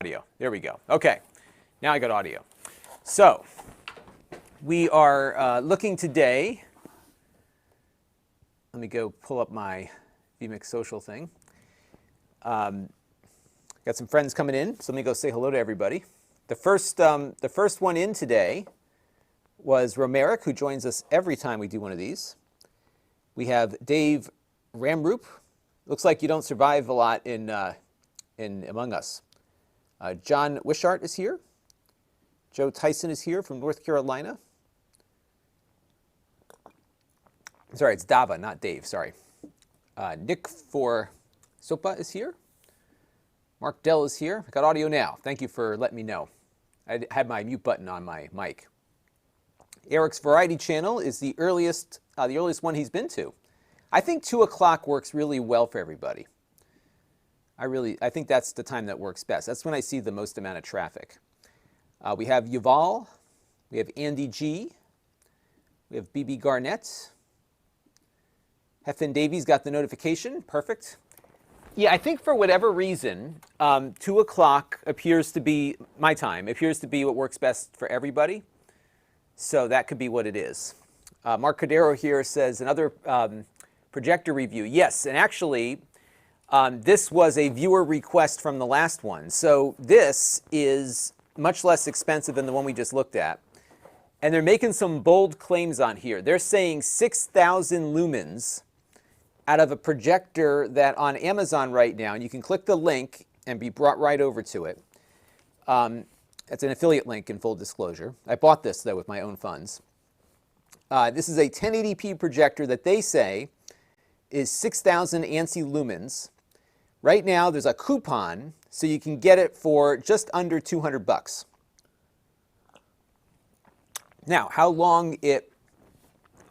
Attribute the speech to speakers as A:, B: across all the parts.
A: Audio. There we go. Okay, now I got audio. So we are looking today. Let me go pull up my vMix social thing. Got some friends coming in, so let me go say hello to everybody. The first one in today was Romeric, who joins us every time we do one of these. We have Dave Ramroop. Looks like you don't survive a lot in Among Us. John Wishart is here. Joe Tyson is here from North Carolina. Sorry, it's Dava, not Dave, sorry. Nick for Sopa is here. Mark Dell is here. I got audio now. Thank you for letting me know. I had my mute button on my mic. Eric's Variety Channel is the earliest one he's been to. I think 2 o'clock works really well for everybody. I think that's the time that works best. That's when I see the most amount of traffic. We have Yuval, we have Andy G, we have BB Garnett. Hefin Davies got the notification, perfect. Yeah, I think for whatever reason, 2 o'clock appears to be, my time, appears to be what works best for everybody. So that could be what it is. Mark Cordero here says another projector review. Yes, and actually, this was a viewer request from the last one. So this is much less expensive than the one we just looked at. And they're making some bold claims on here. They're saying 6,000 lumens out of a projector that on Amazon right now, and you can click the link and be brought right over to it. It's an affiliate link in full disclosure. I bought this, though, with my own funds. This is a 1080p projector that they say is 6,000 ANSI lumens. Right now, there's a coupon, so you can get it for just under 200 bucks. Now, how long it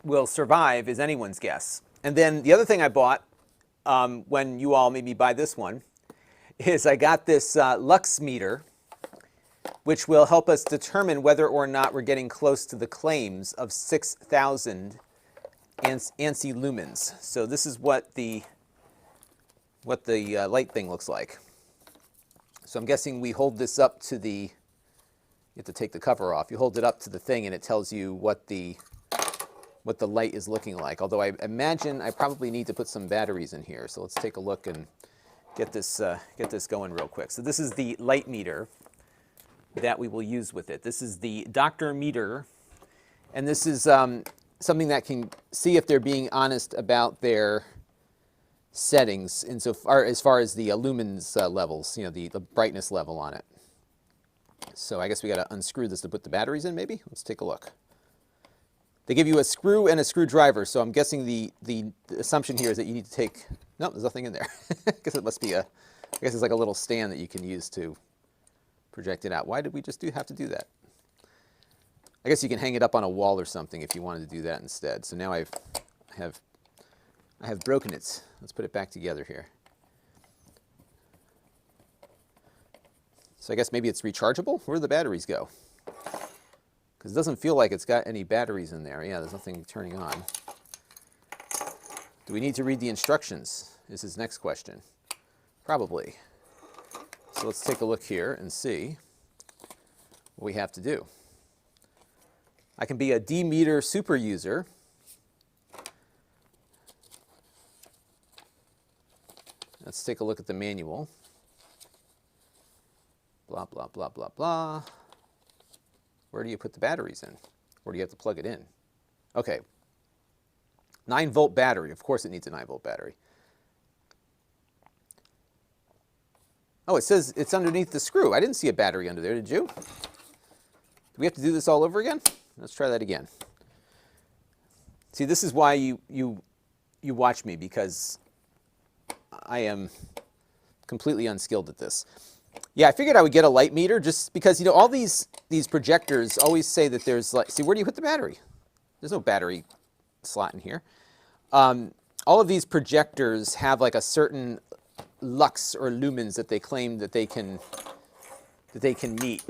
A: will survive is anyone's guess. And then the other thing I bought when you all made me buy this one is I got this lux meter, which will help us determine whether or not we're getting close to the claims of 6,000 ANSI lumens. So this is what the light thing looks like. So I'm guessing we hold this up to the, you have to take the cover off. You hold it up to the thing and it tells you what the light is looking like. Although I imagine I probably need to put some batteries in here. So let's take a look and get this going real quick. So this is the light meter that we will use with it. This is the doctor meter, and this is something that can see if they're being honest about their settings insofar as the lumens levels, you know, the brightness level on it. So I guess we got to unscrew this to put the batteries in, maybe? Let's take a look. They give you a screw and a screwdriver, so I'm guessing the assumption here is that you need to take, no, there's nothing in there. I guess it must be I guess it's like a little stand that you can use to project it out. Why did we just have to do that? I guess you can hang it up on a wall or something if you wanted to do that instead. So now I have broken it. Let's put it back together here. So I guess maybe it's rechargeable? Where do the batteries go? Because it doesn't feel like it's got any batteries in there. Yeah, there's nothing turning on. Do we need to read the instructions? Is his next question. Probably. So let's take a look here and see what we have to do. I can be a D-meter super user. Let's take a look at the manual. Blah, blah, blah, blah, blah. Where do you put the batteries in? Or do you have to plug it in? Okay. 9-volt battery. Of course it needs a 9-volt battery. Oh, it says it's underneath the screw. I didn't see a battery under there, did you? Do we have to do this all over again? Let's try that again. See, this is why you watch me, because I am completely unskilled at this. Yeah, I figured I would get a light meter just because, you know, all these projectors always say that there's, like, see, where do you put the battery? There's no battery slot in here. All of these projectors have like a certain lux or lumens that they claim that they can meet.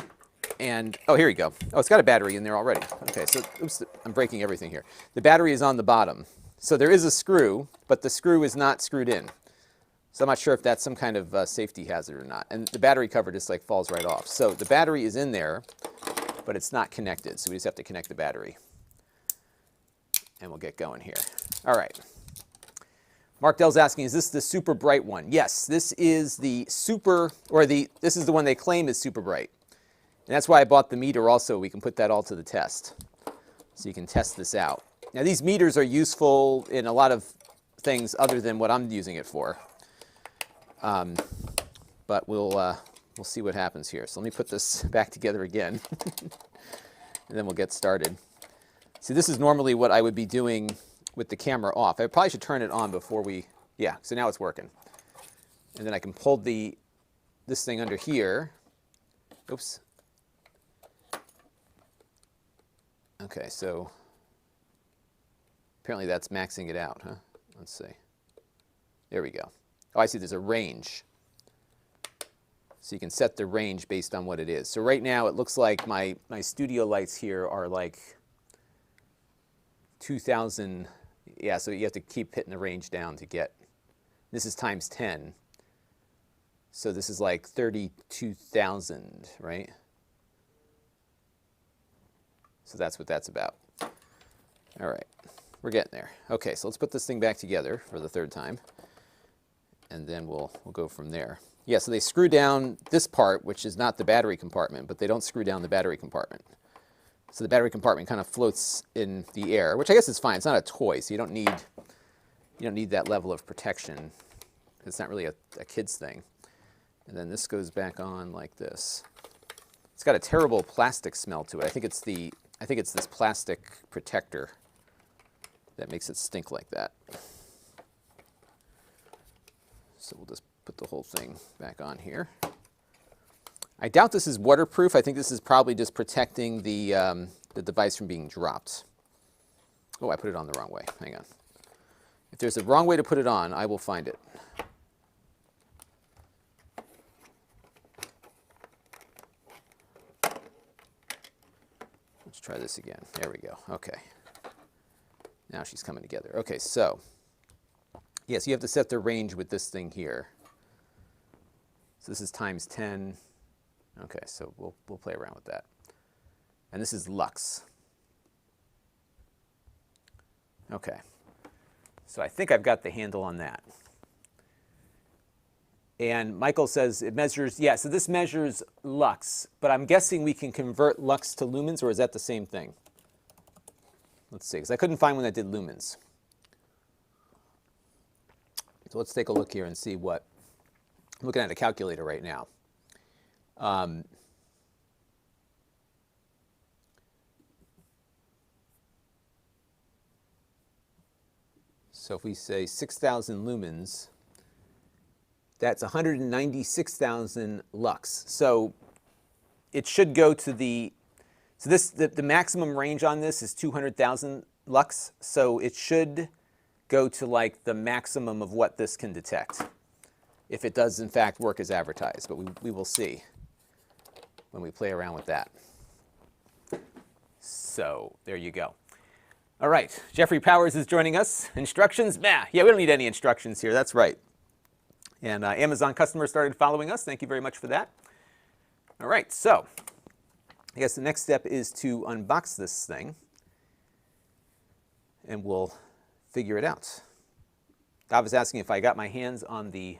A: And, oh, here you go. Oh, it's got a battery in there already. Okay, so, oops, I'm breaking everything here. The battery is on the bottom. So there is a screw, but the screw is not screwed in. So I'm not sure if that's some kind of safety hazard or not. And the battery cover just like falls right off. So the battery is in there, but it's not connected. So we just have to connect the battery. And we'll get going here. All right. Mark Dell's asking, is this the super bright one? Yes, this is the super, or this is the one they claim is super bright. And that's why I bought the meter also. We can put that all to the test. So you can test this out. Now these meters are useful in a lot of things other than what I'm using it for. But we'll see what happens here. So let me put this back together again. And then we'll get started. See, this is normally what I would be doing with the camera off. I probably should turn it on before we, yeah, so now it's working. And then I can pull this thing under here. Oops. Okay, so apparently that's maxing it out, huh? Let's see. There we go. Oh, I see there's a range. So you can set the range based on what it is. So right now it looks like my studio lights here are like 2,000. Yeah, so you have to keep hitting the range down to get. This is times 10. So this is like 32,000, right? So that's what that's about. All right, we're getting there. Okay, so let's put this thing back together for the third time. And then we'll go from there. Yeah, so they screw down this part, which is not the battery compartment, but they don't screw down the battery compartment. So the battery compartment kind of floats in the air, which I guess is fine. It's not a toy, so you don't need that level of protection. It's not really a kid's thing. And then this goes back on like this. It's got a terrible plastic smell to it. I think it's this plastic protector that makes it stink like that. So we'll just put the whole thing back on here. I doubt this is waterproof. I think this is probably just protecting the device from being dropped. Oh, I put it on the wrong way. Hang on. If there's a wrong way to put it on, I will find it. Let's try this again. There we go. Okay. Now she's coming together. Okay, so yes, you have to set the range with this thing here. So this is times 10. Okay, so we'll play around with that. And this is lux. Okay. So I think I've got the handle on that. And Michael says it measures, yeah, so this measures lux, but I'm guessing we can convert lux to lumens, or is that the same thing? Let's see, because I couldn't find one that did lumens. So let's take a look here and see what, I'm looking at a calculator right now. So if we say 6,000 lumens, that's 196,000 lux. So it should go to the maximum range on this is 200,000 lux. So it should go to like the maximum of what this can detect, if it does in fact work as advertised. But we will see when we play around with that. So there you go. All right, Jeffrey Powers is joining us. Instructions? Bah, yeah, we don't need any instructions here. That's right. And Amazon customers started following us. Thank you very much for that. All right, so I guess the next step is to unbox this thing, and we'll figure it out. Dov was asking if I got my hands on the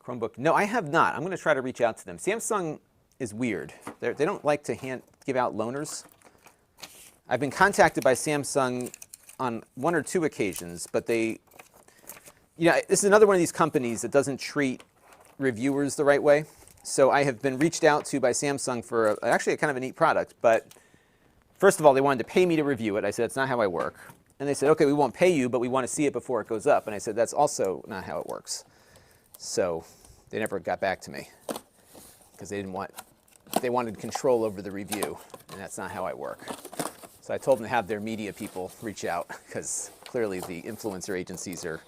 A: Chromebook. No, I have not. I'm going to try to reach out to them. Samsung is weird. They don't like to give out loaners. I've been contacted by Samsung on 1 or 2 occasions, but they, you know, this is another one of these companies that doesn't treat reviewers the right way. So I have been reached out to by Samsung for actually a kind of a neat product. But first of all, they wanted to pay me to review it. I said, that's not how I work. And they said, okay, we won't pay you, but we want to see it before it goes up. And I said, that's also not how it works. So they never got back to me because they wanted control over the review. And that's not how I work. So I told them to have their media people reach out because clearly the influencer agencies are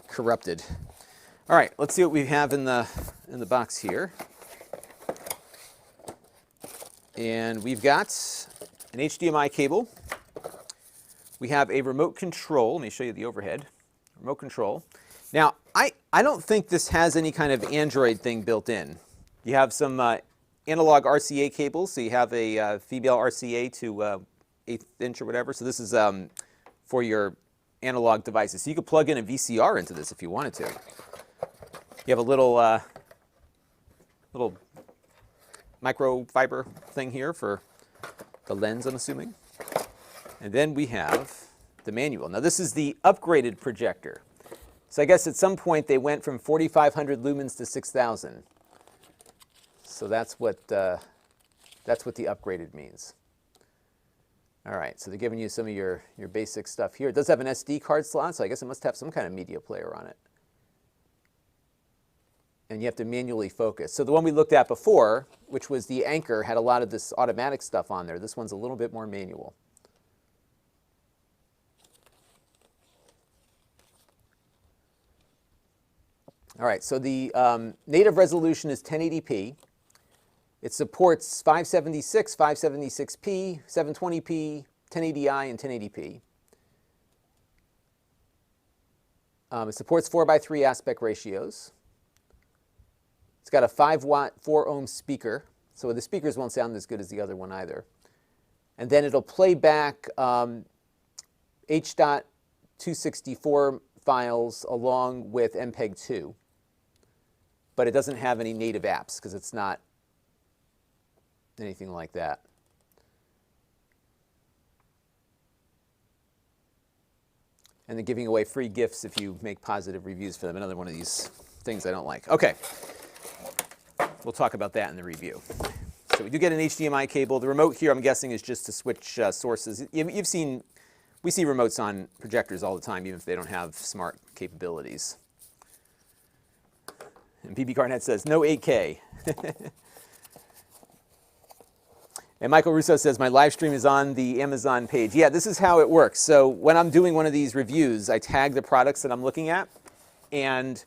A: corrupted. All right, let's see what we have in the box here. And we've got an HDMI cable. We have a remote control. Let me show you the overhead. Remote control. Now, I don't think this has any kind of Android thing built in. You have some analog RCA cables, so you have a female RCA to 1/8 inch or whatever. So this is for your analog devices. So you could plug in a VCR into this if you wanted to. You have a little microfiber thing here for the lens, I'm assuming. And then we have the manual. Now this is the upgraded projector. So I guess at some point they went from 4,500 lumens to 6,000. So that's what the upgraded means. All right, so they're giving you some of your basic stuff here. It does have an SD card slot, so I guess it must have some kind of media player on it. And you have to manually focus. So the one we looked at before, which was the Anchor, had a lot of this automatic stuff on there. This one's a little bit more manual. All right, so the native resolution is 1080p. It supports 576, 576p, 720p, 1080i, and 1080p. It supports 4:3 aspect ratios. It's got a 5-watt, 4-ohm speaker, so the speakers won't sound as good as the other one either. And then it'll play back H.264 files along with MPEG-2. But it doesn't have any native apps because it's not anything like that. And they're giving away free gifts if you make positive reviews for them. Another one of these things I don't like. Okay, we'll talk about that in the review. So we do get an HDMI cable. The remote here, I'm guessing, is just to switch sources. You've seen, we see remotes on projectors all the time, even if they don't have smart capabilities. And PB Carnet says, no 8K. And Michael Russo says, my live stream is on the Amazon page. Yeah, this is how it works. So when I'm doing one of these reviews, I tag the products that I'm looking at. And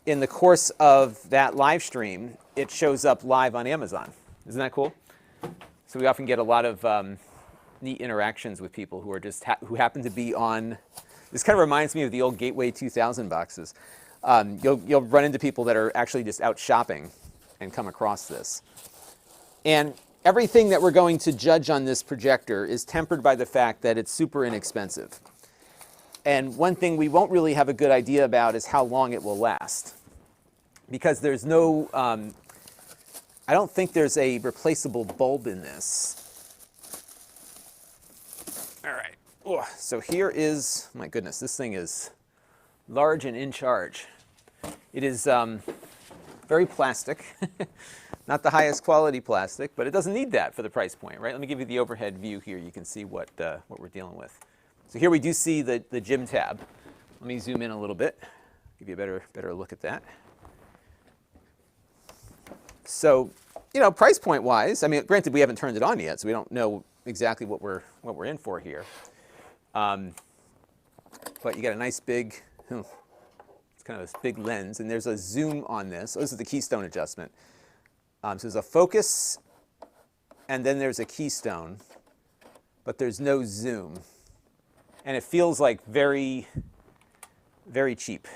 A: in the course of that live stream, it shows up live on Amazon. Isn't that cool? So we often get a lot of neat interactions with people who are just who happen to be on. This kind of reminds me of the old Gateway 2000 boxes. You'll run into people that are actually just out shopping and come across this. And everything that we're going to judge on this projector is tempered by the fact that it's super inexpensive. And one thing we won't really have a good idea about is how long it will last. Because there's no, I don't think there's a replaceable bulb in this. All right, oh, so here is, my goodness, this thing is large and in charge. It is very plastic. Not the highest quality plastic, but it doesn't need that for the price point, right? Let me give you the overhead view here. You can see what we're dealing with. So here we do see the JimTab. Let me zoom in a little bit, give you a better look at that. So, you know, price point wise, I mean, granted we haven't turned it on yet, so we don't know exactly what we're in for here. But you got a nice big, it's kind of a big lens, and there's a zoom on this. Oh, this is the keystone adjustment. So there's a focus, and then there's a keystone, but there's no zoom. And it feels like very, very cheap,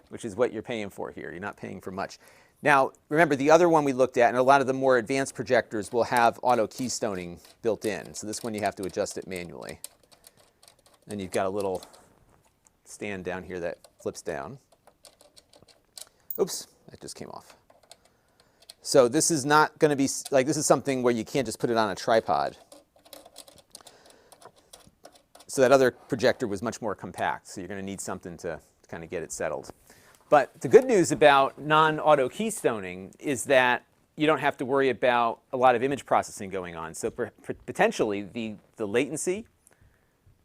A: which is what you're paying for here. You're not paying for much. Now, remember, the other one we looked at, and a lot of the more advanced projectors will have auto keystoning built in. So this one you have to adjust it manually. Then you've got a little stand down here that flips down. Oops, that just came off. So this is not going to be, like, this is something where you can't just put it on a tripod. So that other projector was much more compact, so you're going to need something to kind of get it settled. But the good news about non-auto keystoning is that you don't have to worry about a lot of image processing going on. So potentially the latency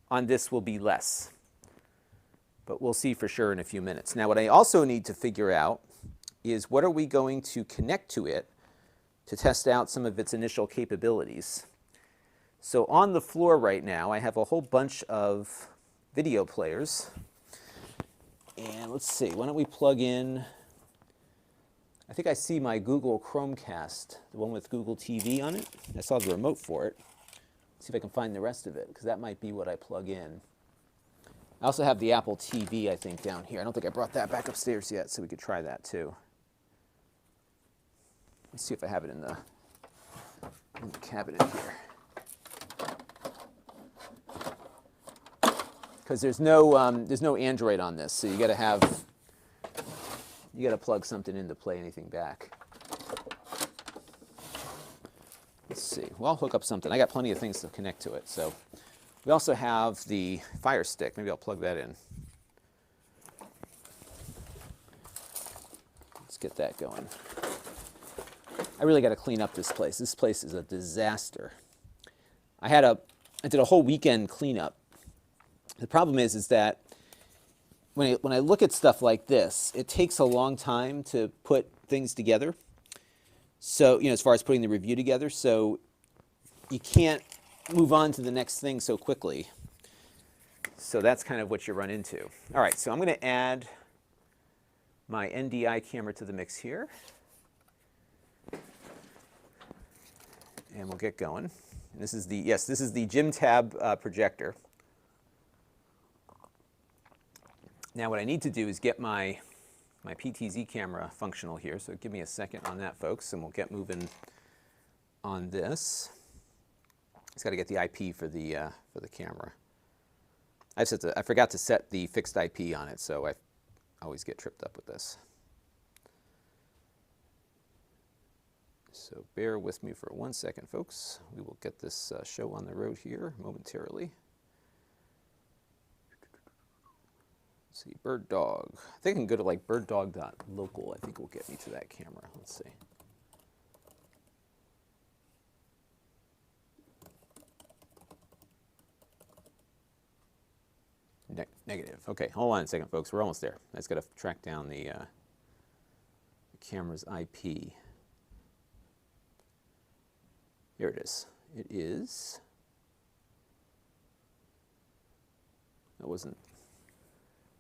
A: on this will be less. But we'll see for sure in a few minutes. Now what I also need to figure out is what are we going to connect to it to test out some of its initial capabilities. So on the floor right now, I have a whole bunch of video players. And let's see, why don't we plug in, I think I see my Google Chromecast, the one with Google TV on it. I saw the remote for it. Let's see if I can find the rest of it, because that might be what I plug in. I also have the Apple TV, I think, down here. I don't think I brought that back upstairs yet, so we could try that too. Let's see if I have it in the cabinet here. Because there's no Android on this, so you got to plug something in to play anything back. Let's see. Well, I'll hook up something. I got plenty of things to connect to it. So we also have the Fire Stick. Maybe I'll plug that in. Let's get that going. I really got to clean up this place. This place is a disaster. I did a whole weekend cleanup. The problem is that when I look at stuff like this, it takes a long time to put things together. So, as far as putting the review together, so you can't move on to the next thing so quickly. So that's kind of what you run into. All right, so I'm going to add my NDI camera to the mix here. And we'll get going. And this is the JimTab projector. Now what I need to do is get my PTZ camera functional here, so give me a second on that, folks, and we'll get moving on this. Just got to get the IP for the camera. I forgot to set the fixed IP on it, so I always get tripped up with this. So bear with me for 1 second, folks. We will get this show on the road here momentarily. Let's see, bird dog. I think I can go to like birddog.local. I think will get me to that camera. Let's see. Negative. Okay, hold on a second, folks. We're almost there. I just got to track down the camera's IP. Here it is. It is. That wasn't.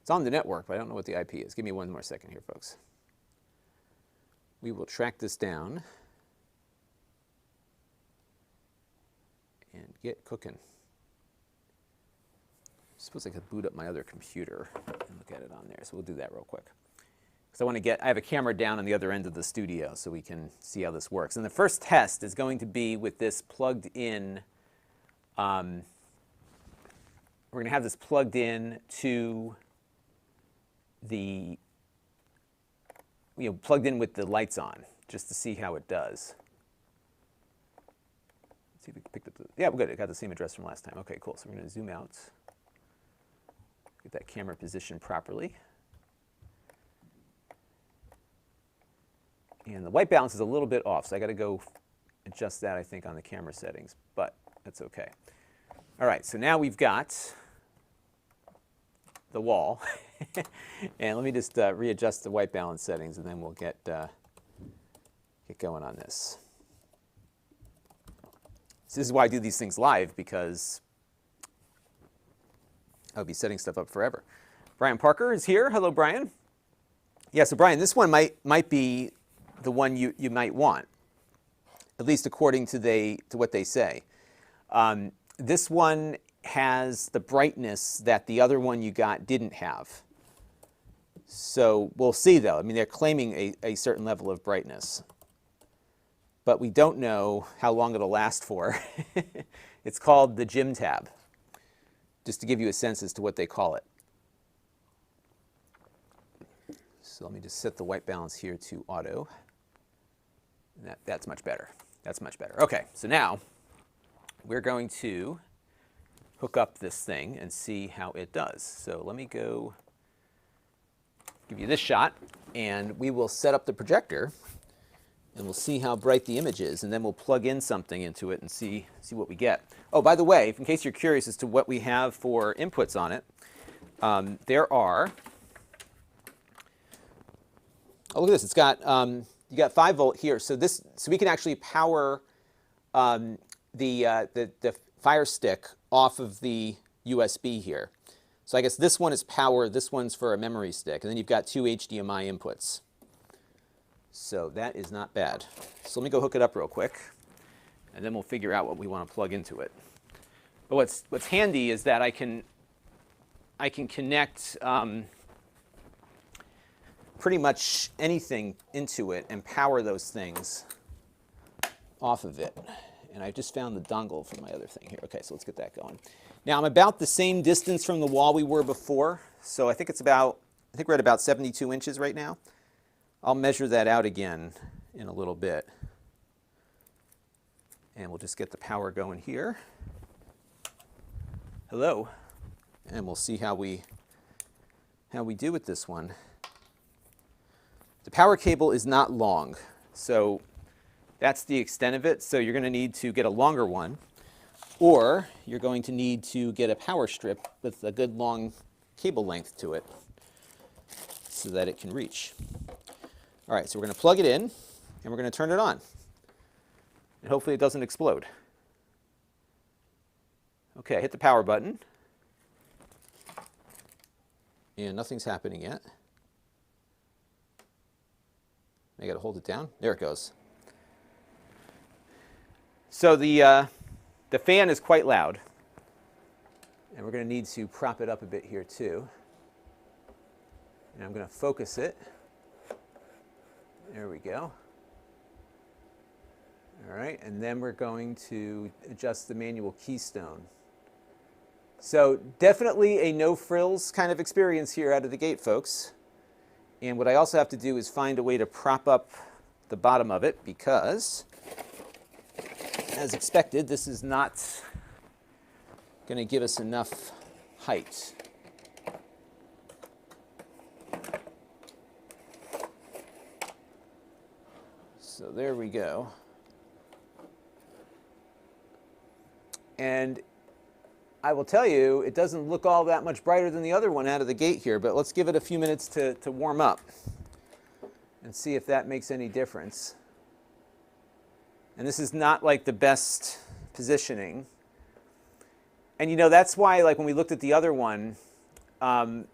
A: It's on the network, but I don't know what the IP is. Give me one more second here, folks. We will track this down and get cooking. I suppose I could boot up my other computer and look at it on there. So we'll do that real quick. Because I have a camera down on the other end of the studio so we can see how this works. And the first test is going to be with this plugged in. We're going to have this plugged in to plugged in with the lights on, just to see how it does. Let's see if we can pick up yeah, we're good. It got the same address from last time. Okay, cool. So we're going to zoom out, get that camera positioned properly. And the white balance is a little bit off, so I got to go adjust that, I think, on the camera settings, but that's okay. All right, so now we've got the wall. And let me just readjust the white balance settings, and then we'll get going on this. So this is why I do these things live, because I'll be setting stuff up forever. Brian Parker is here. Hello, Brian. Yeah, so Brian, this one might be the one you might want, at least according to what they say. This one has the brightness that the other one you got didn't have. So we'll see, though. I mean, they're claiming a certain level of brightness, but we don't know how long it'll last for. It's called the JimTab, just to give you a sense as to what they call it. So let me just set the white balance here to auto. And that's much better. That's much better. Okay, so now we're going to hook up this thing and see how it does. So let me go give you this shot, and we will set up the projector, and we'll see how bright the image is, and then we'll plug in something into it and see what we get. Oh, by the way, in case you're curious as to what we have for inputs on it, there are. Oh, look at this. It's got you got 5 volt here, so we can actually power the Fire Stick off of the USB here. So I guess this one is power, this one's for a memory stick, and then you've got 2 HDMI inputs. So that is not bad. So let me go hook it up real quick, and then we'll figure out what we want to plug into it. But what's handy is that I can I can connect pretty much anything into it and power those things off of it. And I just found the dongle for my other thing here. Okay, so let's get that going. Now I'm about the same distance from the wall we were before, so I think we're at about 72 inches right now. I'll measure that out again in a little bit. And we'll just get the power going here. Hello. And we'll see how we do with this one. The power cable is not long, so that's the extent of it. So you're going to need to get a longer one, or you're going to need to get a power strip with a good long cable length to it so that it can reach. All right, so we're going to plug it in, and we're going to turn it on. And hopefully it doesn't explode. Okay, hit the power button. And nothing's happening yet. I got to hold it down. There it goes. So the fan is quite loud. And we're going to need to prop it up a bit here too. And I'm going to focus it. There we go. All right, and then we're going to adjust the manual keystone. So definitely a no frills kind of experience here out of the gate, folks. And what I also have to do is find a way to prop up the bottom of it because, as expected, this is not going to give us enough height. So there we go. And I will tell you, it doesn't look all that much brighter than the other one out of the gate here, but let's give it a few minutes to warm up and see if that makes any difference. And this is not like the best positioning. And you know, that's why, like when we looked at the other one, you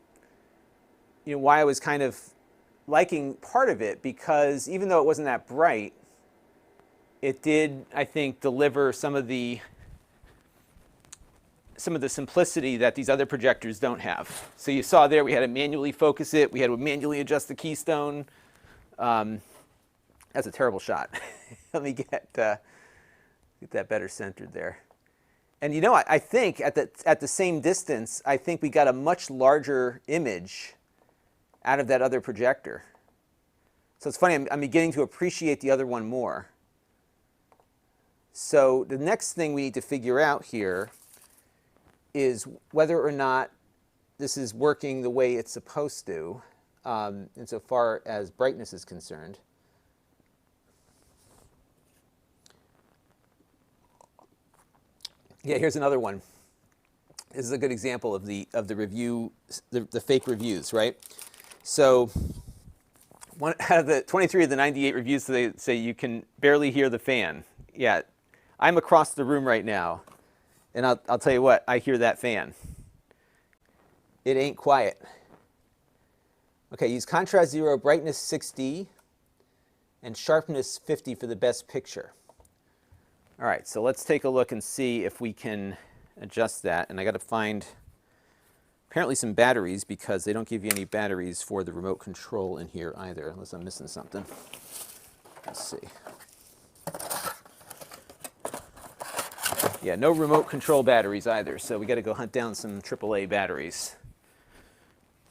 A: know, why I was kind of liking part of it, because even though it wasn't that bright, it did, I think, deliver some of the simplicity that these other projectors don't have. So you saw there we had to manually focus it, we had to manually adjust the keystone. That's a terrible shot. Let me get that better centered there. And you know, I think at the same distance, I think we got a much larger image out of that other projector. So it's funny, I'm beginning to appreciate the other one more. So the next thing we need to figure out here is whether or not this is working the way it's supposed to, insofar as brightness is concerned. Yeah, here's another one. This is a good example of the review, the fake reviews, right? So out of the 23 of the 98 reviews, they say you can barely hear the fan. Yeah, I'm across the room right now, and I'll tell you what, I hear that fan. It ain't quiet. Okay, use contrast 0, brightness 6D, and sharpness 50 for the best picture. All right, so let's take a look and see if we can adjust that. And I got to find apparently some batteries, because they don't give you any batteries for the remote control in here either, unless I'm missing something. Let's see. Yeah, no remote control batteries either, so we got to go hunt down some AAA batteries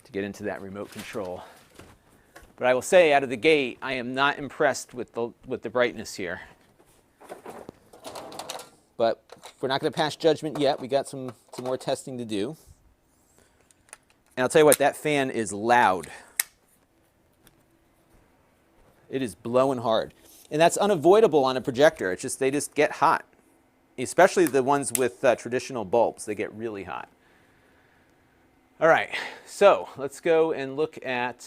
A: to get into that remote control. But I will say, out of the gate, I am not impressed with the brightness here. But we're not going to pass judgment yet. We got some more testing to do. And I'll tell you what, that fan is loud. It is blowing hard. And that's unavoidable on a projector. It's just, they just get hot. Especially the ones with traditional bulbs. They get really hot. All right, so let's go and look at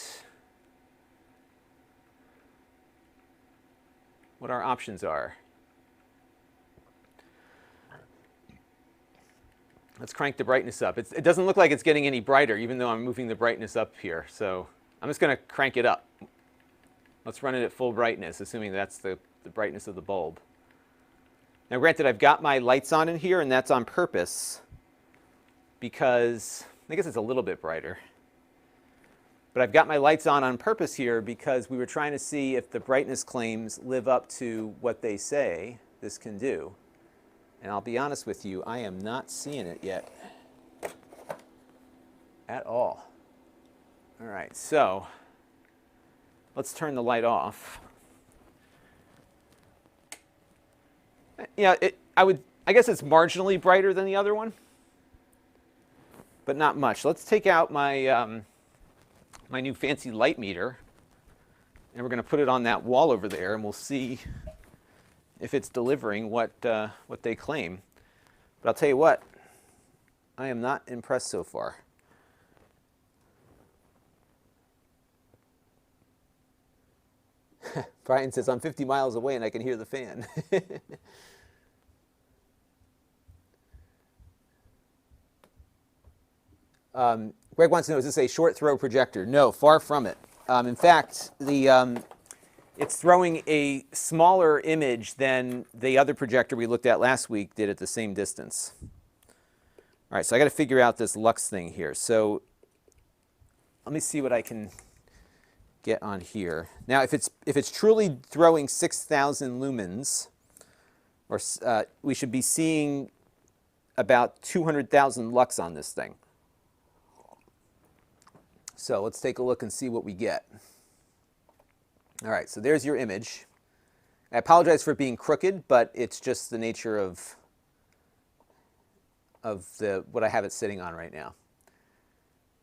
A: what our options are. Let's crank the brightness up. It doesn't look like it's getting any brighter, even though I'm moving the brightness up here. So I'm just going to crank it up. Let's run it at full brightness, assuming that's the brightness of the bulb. Now granted, I've got my lights on in here, and that's on purpose, because I guess it's a little bit brighter. But I've got my lights on purpose here because we were trying to see if the brightness claims live up to what they say this can do. And I'll be honest with you, I am not seeing it yet at all. All right, so let's turn the light off. Yeah, I guess it's marginally brighter than the other one, but not much. Let's take out my my new fancy light meter, and we're going to put it on that wall over there, and we'll see if it's delivering what they claim. But I'll tell you what, I am not impressed so far. Brian says, I'm 50 miles away and I can hear the fan. Greg wants to know, is this a short throw projector? No, far from it. In fact, it's throwing a smaller image than the other projector we looked at last week did at the same distance. All right, so I got to figure out this lux thing here. So let me see what I can get on here. Now, if it's truly throwing 6,000 lumens, or we should be seeing about 200,000 lux on this thing. So let's take a look and see what we get. All right, so there's your image. I apologize for it being crooked, but it's just the nature of what I have it sitting on right now.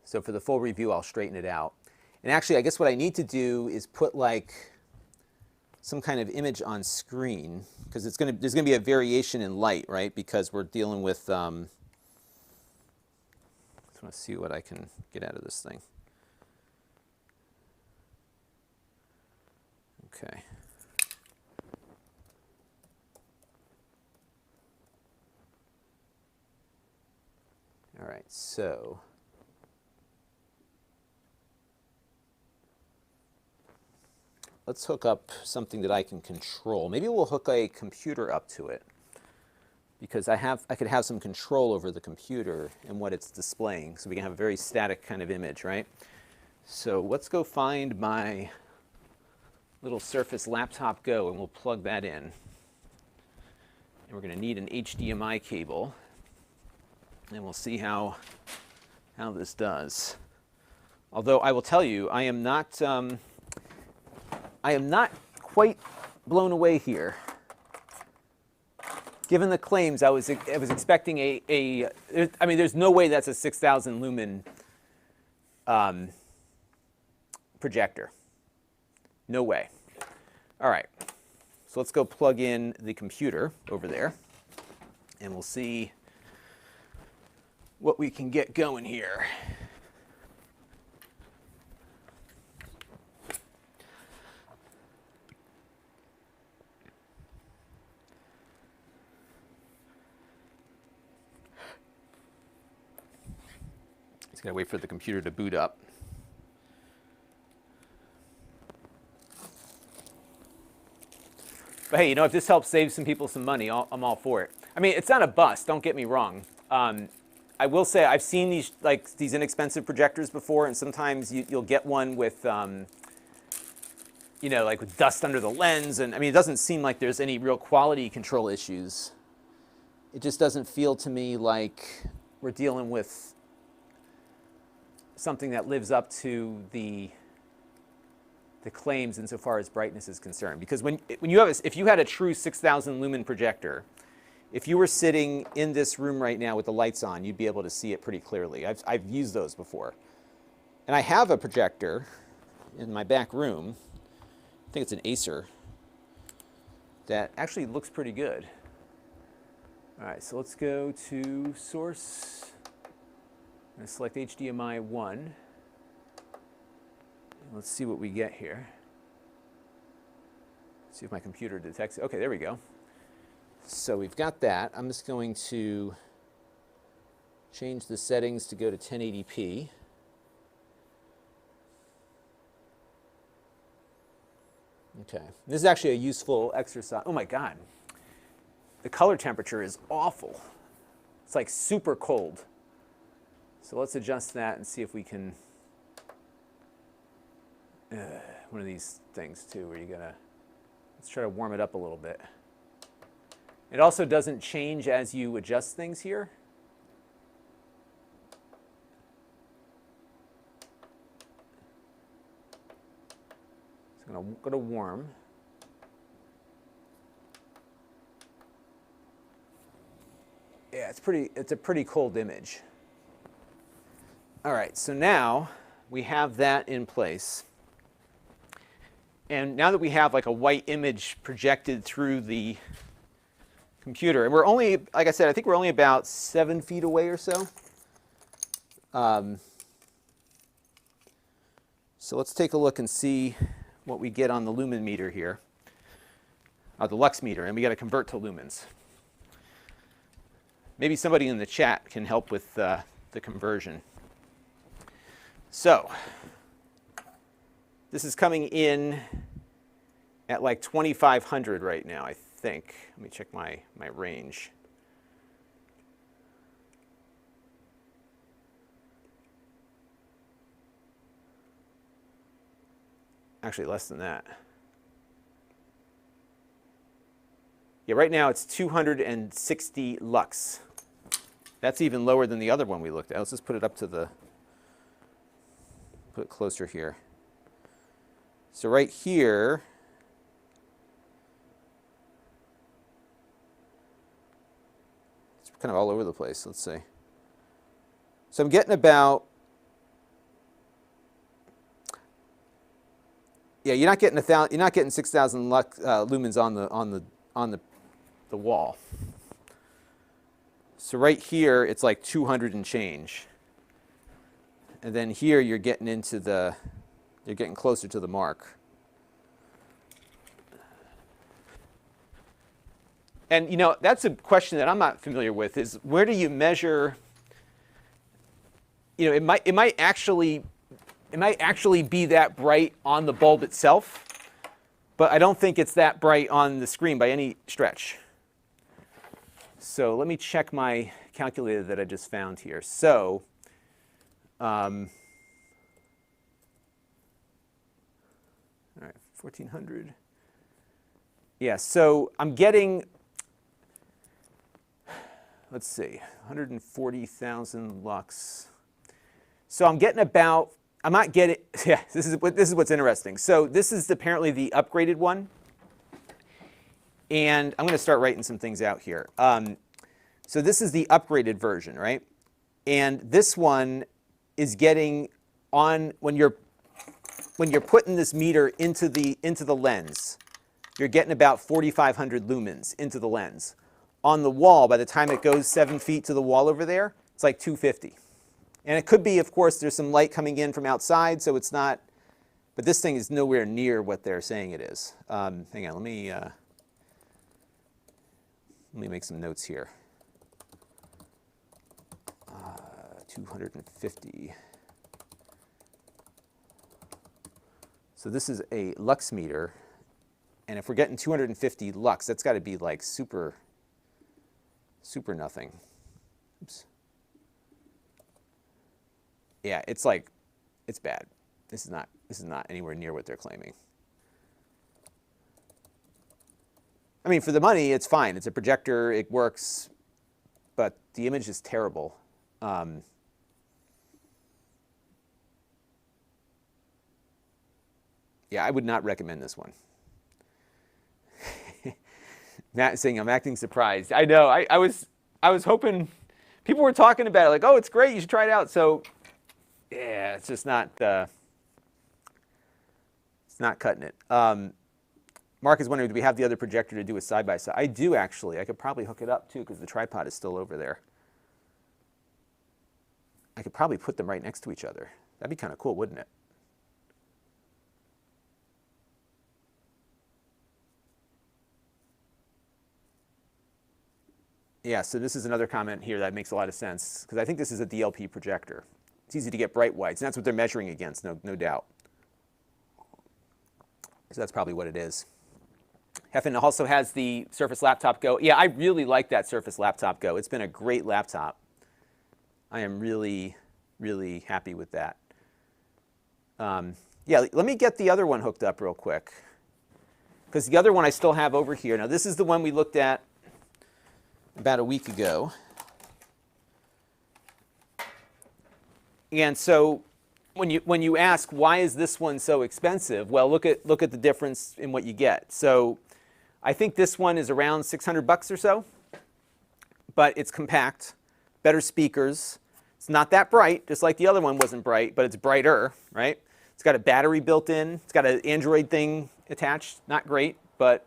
A: So for the full review, I'll straighten it out. And actually, I guess what I need to do is put like some kind of image on screen, because there's going to be a variation in light, right? Because we're dealing with. I just want to see what I can get out of this thing. Okay. All right, so. Let's hook up something that I can control. Maybe we'll hook a computer up to it, because I could have some control over the computer and what it's displaying, so we can have a very static kind of image, right? So let's go find my little Surface Laptop Go, and we'll plug that in. And we're going to need an HDMI cable, and we'll see how this does. Although I will tell you, I am not quite blown away here. Given the claims, I was expecting I mean, there's no way that's a 6,000 lumen projector. No way. All right, so let's go plug in the computer over there, and we'll see what we can get going here. Just gotta wait for the computer to boot up. But hey, you know, if this helps save some people some money, I'm all for it. I mean, it's not a bust, don't get me wrong. I will say I've seen these inexpensive projectors before, and sometimes you'll get one with, you know, like with dust under the lens, and I mean, it doesn't seem like there's any real quality control issues. It just doesn't feel to me like we're dealing with something that lives up to the claims insofar as brightness is concerned. Because if you had a true 6,000 lumen projector, if you were sitting in this room right now with the lights on, you'd be able to see it pretty clearly. I've used those before. And I have a projector in my back room, I think it's an Acer, that actually looks pretty good. All right, so let's go to source. I'm going to select HDMI 1. Let's see what we get here. See if my computer detects it. Okay, there we go. So we've got that. I'm just going to change the settings to go to 1080p. Okay, this is actually a useful exercise. Oh my God, the color temperature is awful. It's like super cold. So let's adjust that and see if we can, one of these things too, where you gotta, let's try to warm it up a little bit. It also doesn't change as you adjust things here. So I'm gonna go to warm. Yeah, it's a pretty cold image. All right, so now we have that in place. And now that we have like a white image projected through the computer, and we're only, like I said, I think we're only about 7 feet away or so. So let's take a look and see what we get on the lumen meter here, the lux meter, and we got to convert to lumens. Maybe somebody in the chat can help with the conversion. So this is coming in at like 2,500 right now, I think. Let me check my range. Actually, less than that. Yeah, right now it's 260 lux. That's even lower than the other one we looked at. Let's just put it up to the, put it closer here. So right here, it's kind of all over the place, let's see. So I'm getting about, yeah, you're not getting 6,000 lumens on the wall. So right here, it's like 200 and change. And then here, you're getting into the, you're getting closer to the mark. And you know, that's a question that I'm not familiar with, is where do you measure, you know, it might actually be that bright on the bulb itself, but I don't think it's that bright on the screen by any stretch. So let me check my calculator that I just found here. So all right, 1,400. Yeah, so I'm getting, let's see, 140,000 lux. So I'm getting about, I'm not getting, yeah, this is what's interesting. So this is apparently the upgraded one. And I'm going to start writing some things out here. So this is the upgraded version, right? And this one is getting on, when you're putting this meter into the lens, you're getting about 4,500 lumens into the lens. On the wall, by the time it goes 7 feet to the wall over there, it's like 250. And it could be, of course, there's some light coming in from outside, so it's not, but this thing is nowhere near what they're saying it is. Hang on, let me make some notes here. 250. So this is a lux meter, and if we're getting 250 lux, that's got to be like super nothing. Oops. Yeah, it's like, it's bad. This is not anywhere near what they're claiming. I mean, for the money, it's fine. It's a projector, it works, but the image is terrible. Yeah, I would not recommend this one. Matt is saying, I'm acting surprised. I know, I was hoping, people were talking about it, like, oh, it's great, you should try it out. So, yeah, it's just not, it's not cutting it. Mark is wondering, do we have the other projector to do a side-by-side? I do, actually. I could probably hook it up, too, because the tripod is still over there. I could probably put them right next to each other. That'd be kind of cool, wouldn't it? Yeah, so this is another comment here that makes a lot of sense, because I think this is a DLP projector. It's easy to get bright whites, and that's what they're measuring against, no doubt. So that's probably what it is. Heffen also has the Surface Laptop Go. Yeah, I really like that Surface Laptop Go. It's been a great laptop. I am really really happy with that. Yeah, let me get the other one hooked up real quick, because the other one I still have over here. Now this is the one we looked at about a week ago. And so when you ask why is this one so expensive, well, look at the difference in what you get. So I think this one is around $600 or so, but it's compact, better speakers. It's not that bright, just like the other one wasn't bright, but it's brighter, right? It's got a battery built in. It's got an Android thing attached. Not great, but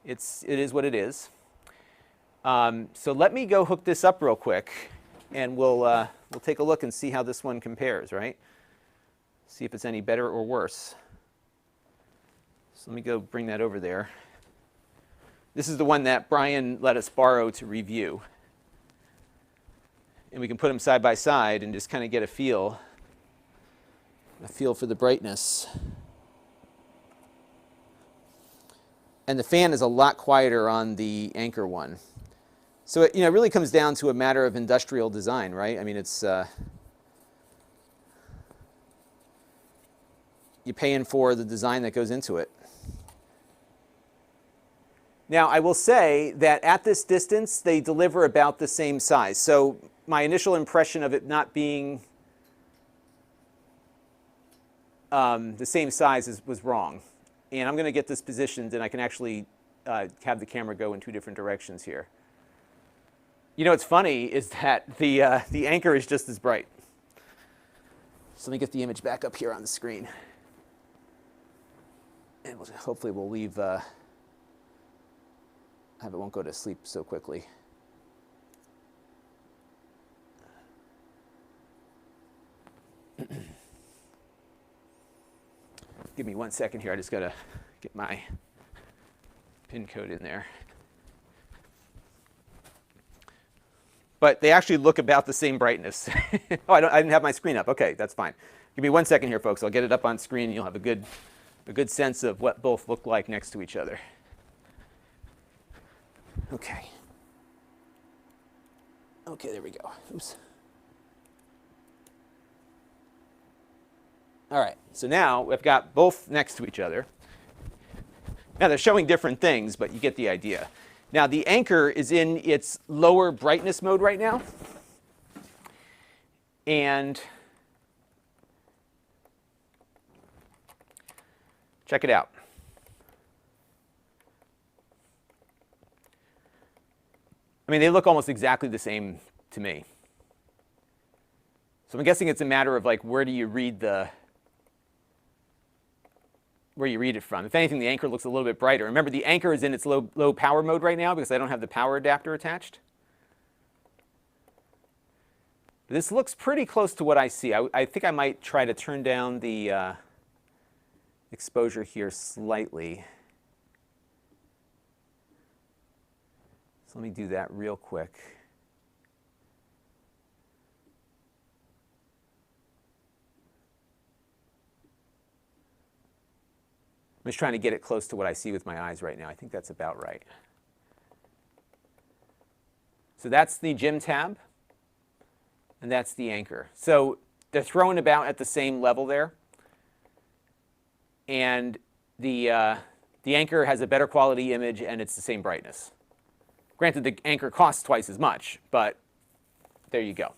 A: it is what it is. So let me go hook this up real quick, and we'll take a look and see how this one compares, right? See if it's any better or worse. So let me go bring that over there. This is the one that Brian let us borrow to review. And we can put them side by side and just kind of get a feel for the brightness. And the fan is a lot quieter on the Anker one. So it really comes down to a matter of industrial design, right? I mean, it's you're paying for the design that goes into it. Now, I will say that at this distance, they deliver about the same size. So my initial impression of it not being the same size was wrong. And I'm going to get this positioned, and I can actually have the camera go in two different directions here. You know what's funny is that the Anker is just as bright. So let me get the image back up here on the screen. And hopefully we'll leave, it won't go to sleep so quickly. Give me 1 second here. I just got to get my pin code in there. But they actually look about the same brightness. Oh, I didn't have my screen up. Okay, that's fine. Give me 1 second here, folks. I'll get it up on screen, and you'll have a good sense of what both look like next to each other. Okay. Okay, there we go. Oops. All right, so now we've got both next to each other. Now they're showing different things, but you get the idea. Now the Anker is in its lower brightness mode right now. And check it out. I mean, they look almost exactly the same to me. So I'm guessing it's a matter of like, where do you read it from? If anything, the Anker looks a little bit brighter. Remember, the Anker is in its low power mode right now because I don't have the power adapter attached. This looks pretty close to what I see. I think I might try to turn down the exposure here slightly. So let me do that real quick. I'm just trying to get it close to what I see with my eyes right now. I think that's about right. So that's the JimTab, and that's the Anker. So they're thrown about at the same level there. And the Anker has a better quality image, and it's the same brightness. Granted, the Anker costs twice as much, but there you go.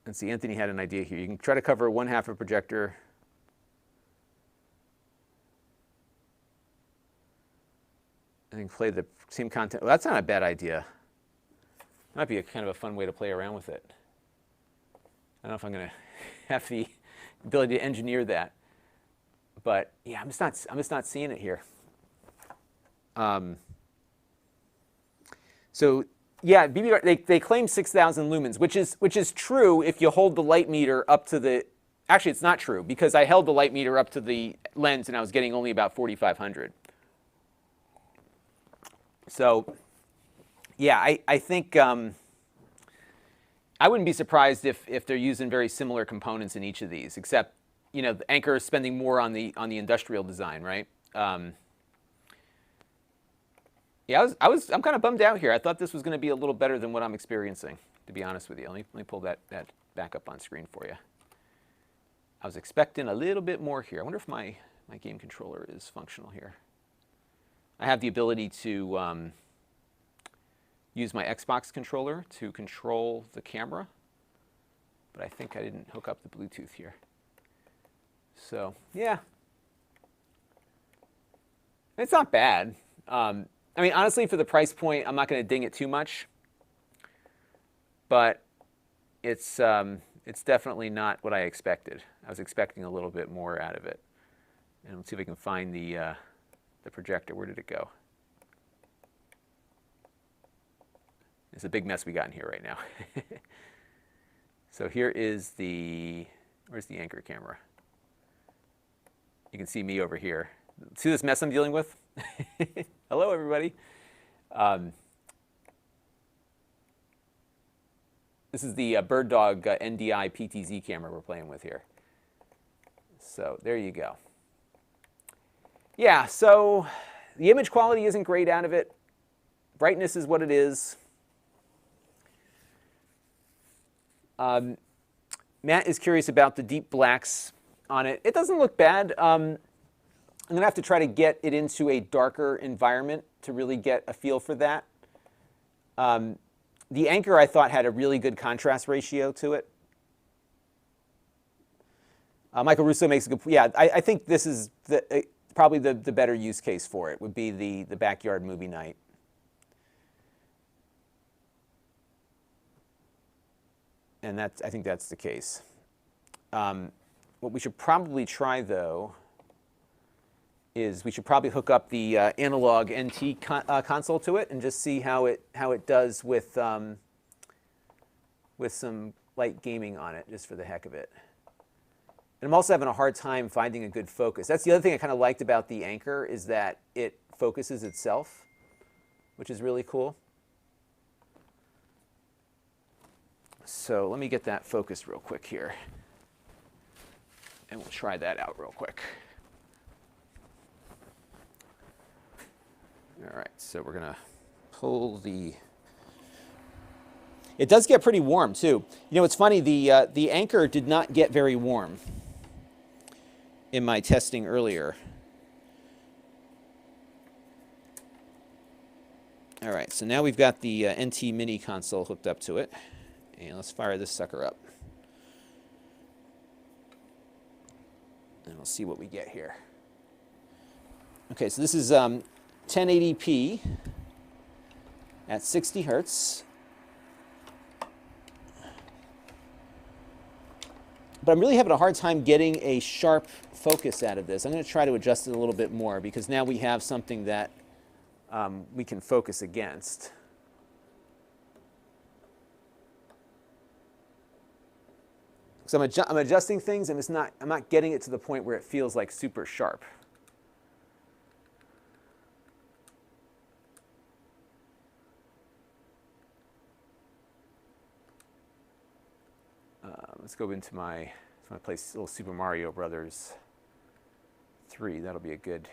A: Let's see, Anthony had an idea here. You can try to cover 1/2 a projector. And then play the same content. Well, that's not a bad idea. Might be a kind of a fun way to play around with it. I don't know if I'm going to have the ability to engineer that. But yeah, I'm just not seeing it here. So yeah, BBR, they claim 6,000 lumens, which is true if you hold the light meter up to the. Actually, it's not true because I held the light meter up to the lens and I was getting only about 4,500. So yeah, I think I wouldn't be surprised if they're using very similar components in each of these, except the Anker is spending more on the industrial design, right? Yeah, I'm kind of bummed out here. I thought this was going to be a little better than what I'm experiencing, to be honest with you. Let me pull that back up on screen for you. I was expecting a little bit more here. I wonder if my game controller is functional here. I have the ability to use my Xbox controller to control the camera, but I think I didn't hook up the Bluetooth here. So, yeah. It's not bad. I mean, honestly, for the price point, I'm not going to ding it too much, but it's definitely not what I expected. I was expecting a little bit more out of it. And let's see if we can find the projector. Where did it go? It's a big mess we got in here right now. So here is where's the anchor camera? You can see me over here. See this mess I'm dealing with? Hello, everybody. This is the Bird Dog NDI PTZ camera we're playing with here. So there you go. Yeah, so the image quality isn't great out of it. Brightness is what it is. Matt is curious about the deep blacks on it. It doesn't look bad. I'm going to have to try to get it into a darker environment to really get a feel for that. The anchor, I thought, had a really good contrast ratio to it. Michael Russo makes a good point. Yeah, I think this is probably the better use case for it, would be the backyard movie night. And I think that's the case. What we should probably try, though, is we should probably hook up the analog NT console to it and just see how it does with some light gaming on it, just for the heck of it. And I'm also having a hard time finding a good focus. That's the other thing I kind of liked about the anchor, is that it focuses itself, which is really cool. So let me get that focused real quick here. And we'll try that out real quick. All right, so we're going to pull the... It does get pretty warm, too. You know, it's funny, the anchor did not get very warm in my testing earlier. All right, so now we've got the NT Mini console hooked up to it. And let's fire this sucker up. And we'll see what we get here. Okay, so this is 1080p at 60 hertz. But I'm really having a hard time getting a sharp focus out of this. I'm going to try to adjust it a little bit more, because now we have something that we can focus against. So I'm adjusting things, and I'm not getting it to the point where it feels like super sharp. Let's go into my place, little Super Mario Brothers 3. That'll be a good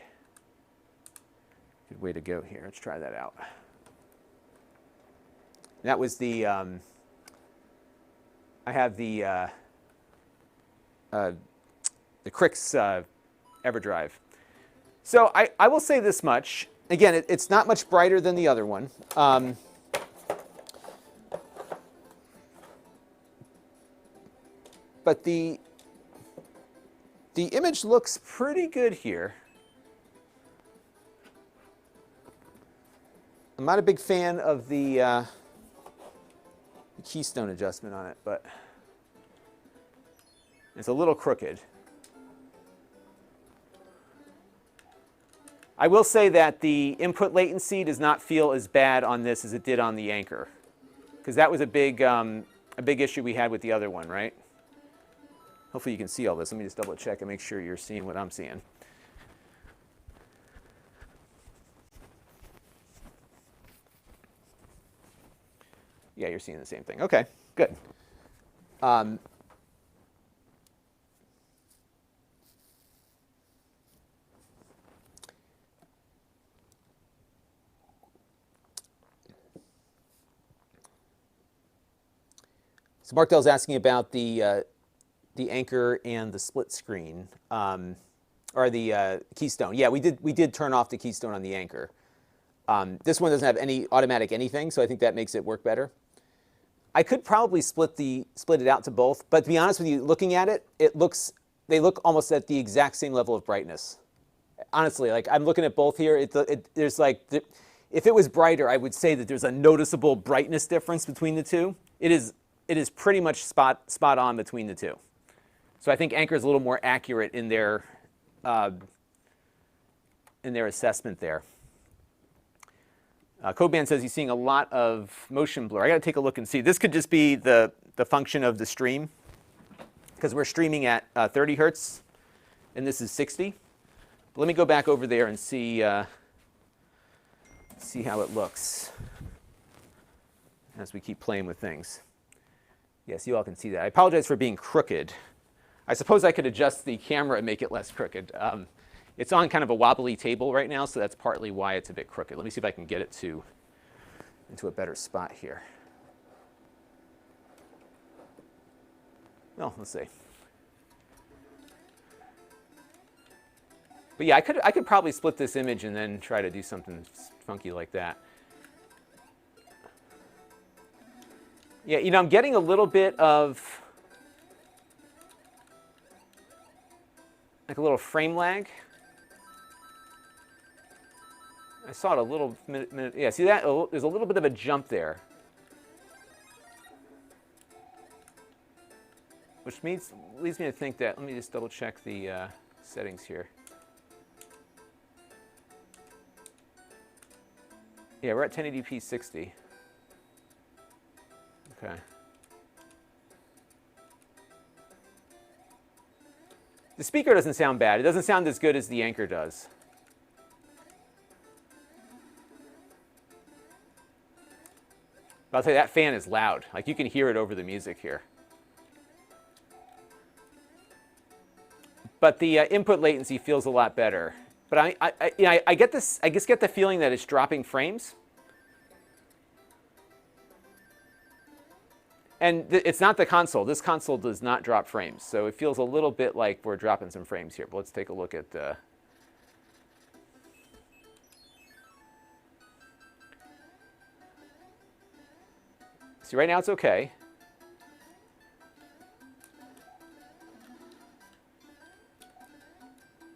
A: way to go here. Let's try that out. That was the I have the Crix EverDrive. So I will say this much. Again, it's not much brighter than the other one. But the image looks pretty good here. I'm not a big fan of the keystone adjustment on it, but it's a little crooked. I will say that the input latency does not feel as bad on this as it did on the anchor, because that was a big issue we had with the other one, right? Hopefully you can see all this. Let me just double check and make sure you're seeing what I'm seeing. Yeah, you're seeing the same thing. Okay, good. So Mark Dell's asking about the anchor and the split screen, or the keystone. Yeah, we did turn off the keystone on the anchor. This one doesn't have any automatic anything, so I think that makes it work better. I could probably split it out to both, but to be honest with you, looking at it, they look almost at the exact same level of brightness. Honestly, like I'm looking at both here. There's like, if it was brighter, I would say that there's a noticeable brightness difference between the two. It is pretty much spot on between the two. So I think Anchor is a little more accurate in their assessment there. Codeman says he's seeing a lot of motion blur. I got to take a look and see. This could just be the function of the stream, because we're streaming at 30 hertz, and this is 60. But let me go back over there and see how it looks as we keep playing with things. Yes, you all can see that. I apologize for being crooked. I suppose I could adjust the camera and make it less crooked. It's on kind of a wobbly table right now, so that's partly why it's a bit crooked. Let me see if I can get it into a better spot here. Well, let's see. But yeah, I could probably split this image and then try to do something funky like that. Yeah, you know, I'm getting a little bit of like a little frame lag. I saw it a little minute. Yeah, see that? There's a little bit of a jump there, which leads me to think that. Let me just double check the settings here. Yeah, we're at 1080p 60. Okay. The speaker doesn't sound bad. It doesn't sound as good as the Anchor does. But I'll tell you, that fan is loud. Like, you can hear it over the music here. But the input latency feels a lot better. But I get this. I just get the feeling that it's dropping frames. And it's not the console. This console does not drop frames. So it feels a little bit like we're dropping some frames here. But let's take a look at see, right now it's okay.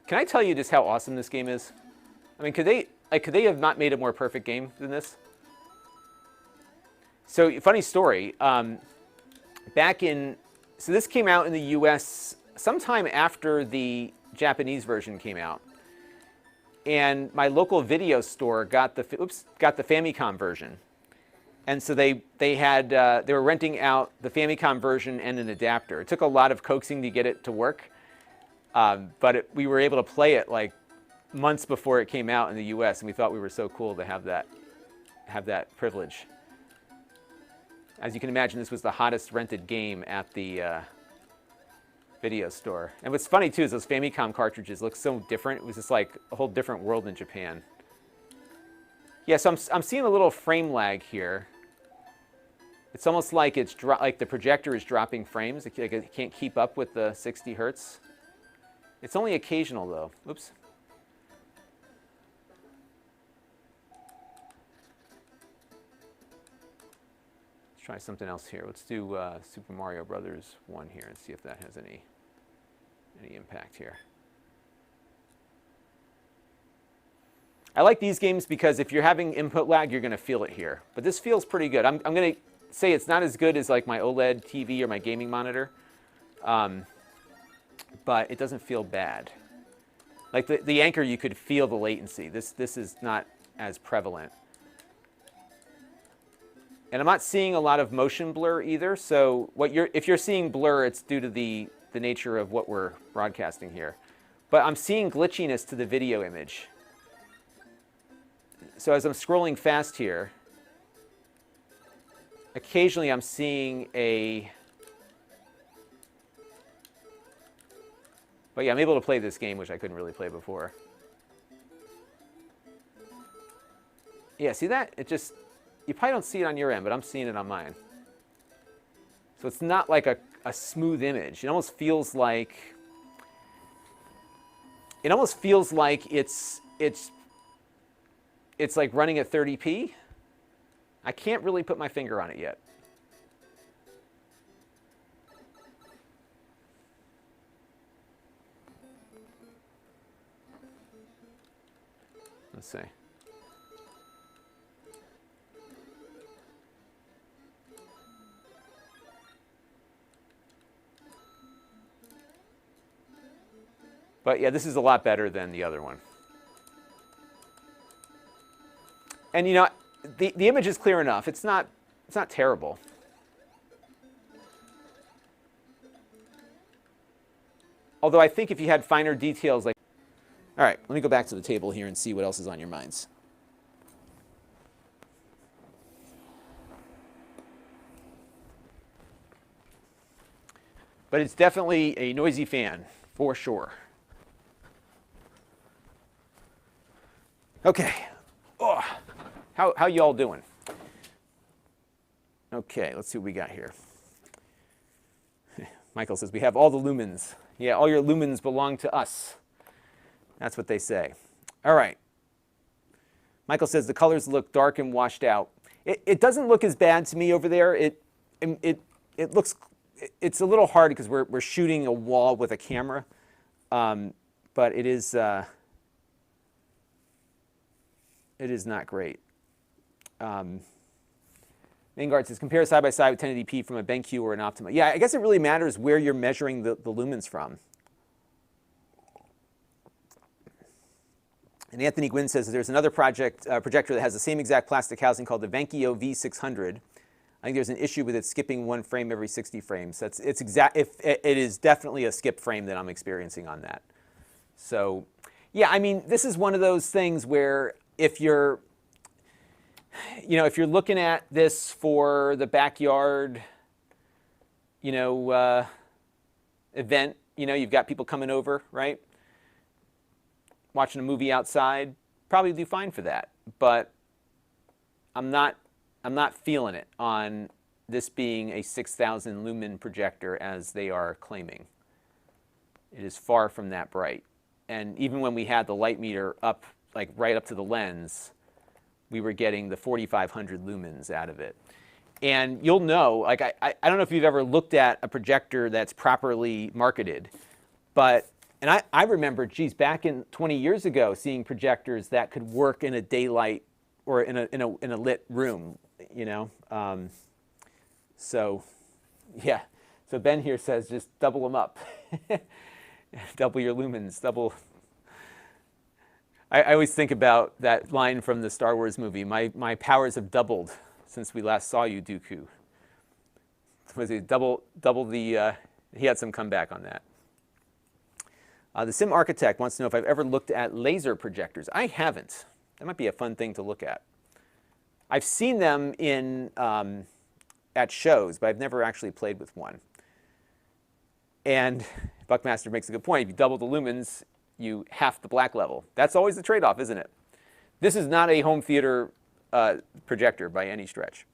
A: Can I tell you just how awesome this game is? I mean, could they have not made a more perfect game than this? So, funny story. So this came out in the U.S. sometime after the Japanese version came out, and my local video store got the Famicom version, and so they were renting out the Famicom version and an adapter. It took a lot of coaxing to get it to work, but we were able to play it like months before it came out in the U.S., and we thought we were so cool to have that privilege. As you can imagine, this was the hottest rented game at the video store. And what's funny, too, is those Famicom cartridges look so different. It was just like a whole different world in Japan. Yeah, so I'm seeing a little frame lag here. It's almost like like the projector is dropping frames. It can't keep up with the 60 hertz. It's only occasional, though. Oops. Try something else here. Let's do Super Mario Brothers 1 here and see if that has any impact here. I like these games because if you're having input lag, you're going to feel it here. But this feels pretty good. I'm going to say it's not as good as like my OLED TV or my gaming monitor, but it doesn't feel bad. Like the Anchor, you could feel the latency. This is not as prevalent. And I'm not seeing a lot of motion blur either. So if you're seeing blur, it's due to the nature of what we're broadcasting here. But I'm seeing glitchiness to the video image. So as I'm scrolling fast here, occasionally I'm seeing but yeah, I'm able to play this game, which I couldn't really play before. Yeah, see that? You probably don't see it on your end, but I'm seeing it on mine. So it's not like a smooth image. It almost feels like it's like running at 30p. I can't really put my finger on it yet. Let's see. But yeah, this is a lot better than the other one. And you know, the image is clear enough. It's not terrible. Although I think if you had finer details, like, all right, let me go back to the table here and see what else is on your minds. But it's definitely a noisy fan, for sure. Okay. Oh, how you all doing? Okay, let's see what we got here. Michael says, we have all the lumens. Yeah, all your lumens belong to us. That's what they say. All right. Michael says, the colors look dark and washed out. It doesn't look as bad to me over there. It looks, it's a little hard because we're shooting a wall with a camera. But it is not great. Maingard says, compare side by side with 1080p from a BenQ or an Optima. Yeah, I guess it really matters where you're measuring the lumens from. And Anthony Gwynn says there's another projector that has the same exact plastic housing called the Venkio V600. I think there's an issue with it skipping one frame every 60 frames. It is definitely a skip frame that I'm experiencing on that. So, yeah, I mean, this is one of those things where if you're looking at this for the backyard, event, you've got people coming over, right? Watching a movie outside, probably do fine for that. But I'm not feeling it on this being a 6,000 lumen projector as they are claiming. It is far from that bright. And even when we had the light meter up, like right up to the lens, we were getting the 4,500 lumens out of it. And you'll know, like I don't know if you've ever looked at a projector that's properly marketed, but, and I remember, geez, back in 20 years ago, seeing projectors that could work in a daylight or in a lit room, So, yeah. So Ben here says just double them up. Double your lumens, double. I always think about that line from the Star Wars movie, my powers have doubled since we last saw you, Dooku. Was it double the, he had some comeback on that. The Sim Architect wants to know if I've ever looked at laser projectors. I haven't. That might be a fun thing to look at. I've seen them at shows, but I've never actually played with one. And Buckmaster makes a good point. If you double the lumens, you half the black level. That's always the trade-off, isn't it? This is not a home theater projector by any stretch.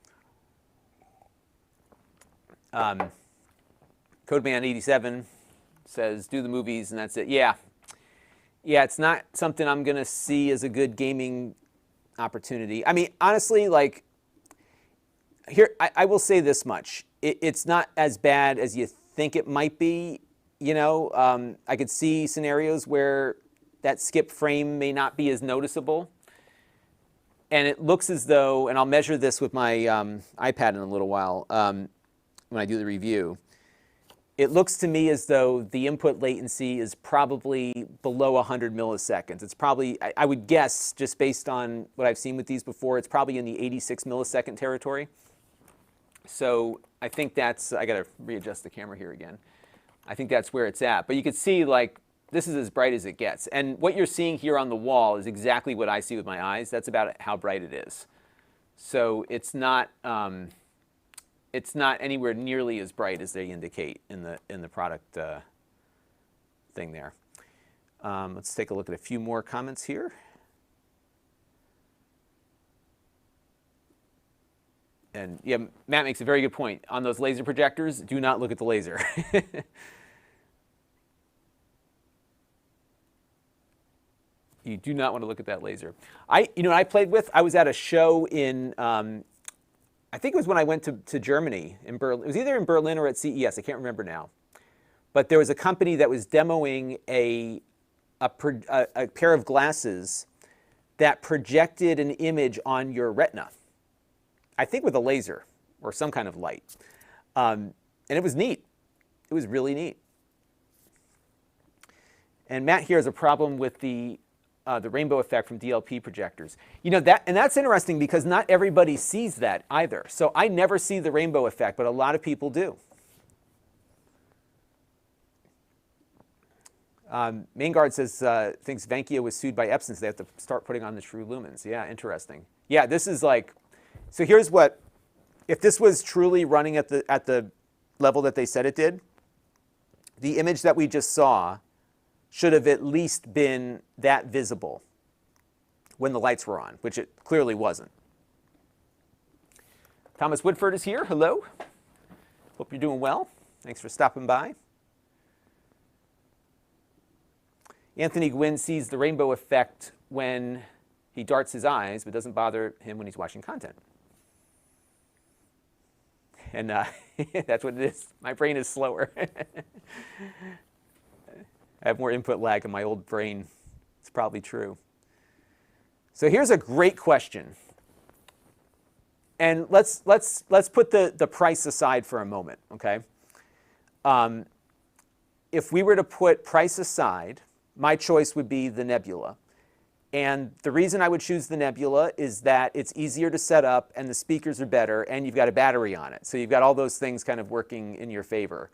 A: Codeman87 says, do the movies and that's it. Yeah, it's not something I'm going to see as a good gaming opportunity. I mean, honestly, like, here, I will say this much. It's not as bad as you think it might be. I could see scenarios where that skip frame may not be as noticeable. And it looks as though, and I'll measure this with my iPad in a little while when I do the review. It looks to me as though the input latency is probably below 100 milliseconds. It's probably, I would guess, just based on what I've seen with these before, it's probably in the 86 millisecond territory. So I think that's, I got to readjust the camera here again. I think that's where it's at. But you can see, like, this is as bright as it gets. And what you're seeing here on the wall is exactly what I see with my eyes. That's about how bright it is. So it's not anywhere nearly as bright as they indicate in the product thing there. Let's take a look at a few more comments here. And yeah, Matt makes a very good point. On those laser projectors, do not look at the laser. You do not want to look at that laser. I played with, I was at a show in, I think it was when I went to Germany, in Berlin. It was either in Berlin or at CES, I can't remember now. But there was a company that was demoing a pair of glasses that projected an image on your retina. I think with a laser or some kind of light. And it was neat. It was really neat. And Matt here has a problem with the rainbow effect from DLP projectors. And that's interesting because not everybody sees that either. So I never see the rainbow effect, but a lot of people do. Maingard says, thinks Venkia was sued by Epson, so they have to start putting on the true lumens. Yeah, interesting. Yeah, this is like, so here's what, if this was truly running at the level that they said it did, the image that we just saw should have at least been that visible when the lights were on, which it clearly wasn't. Thomas Woodford is here. Hello. Hope you're doing well. Thanks for stopping by. Anthony Gwynn sees the rainbow effect when he darts his eyes, but doesn't bother him when he's watching content. And that's what it is. My brain is slower. I have more input lag in my old brain. It's probably true. So here's a great question. And let's put the price aside for a moment, okay? If we were to put price aside, my choice would be the Nebula. And the reason I would choose the Nebula is that it's easier to set up and the speakers are better and you've got a battery on it. So you've got all those things kind of working in your favor.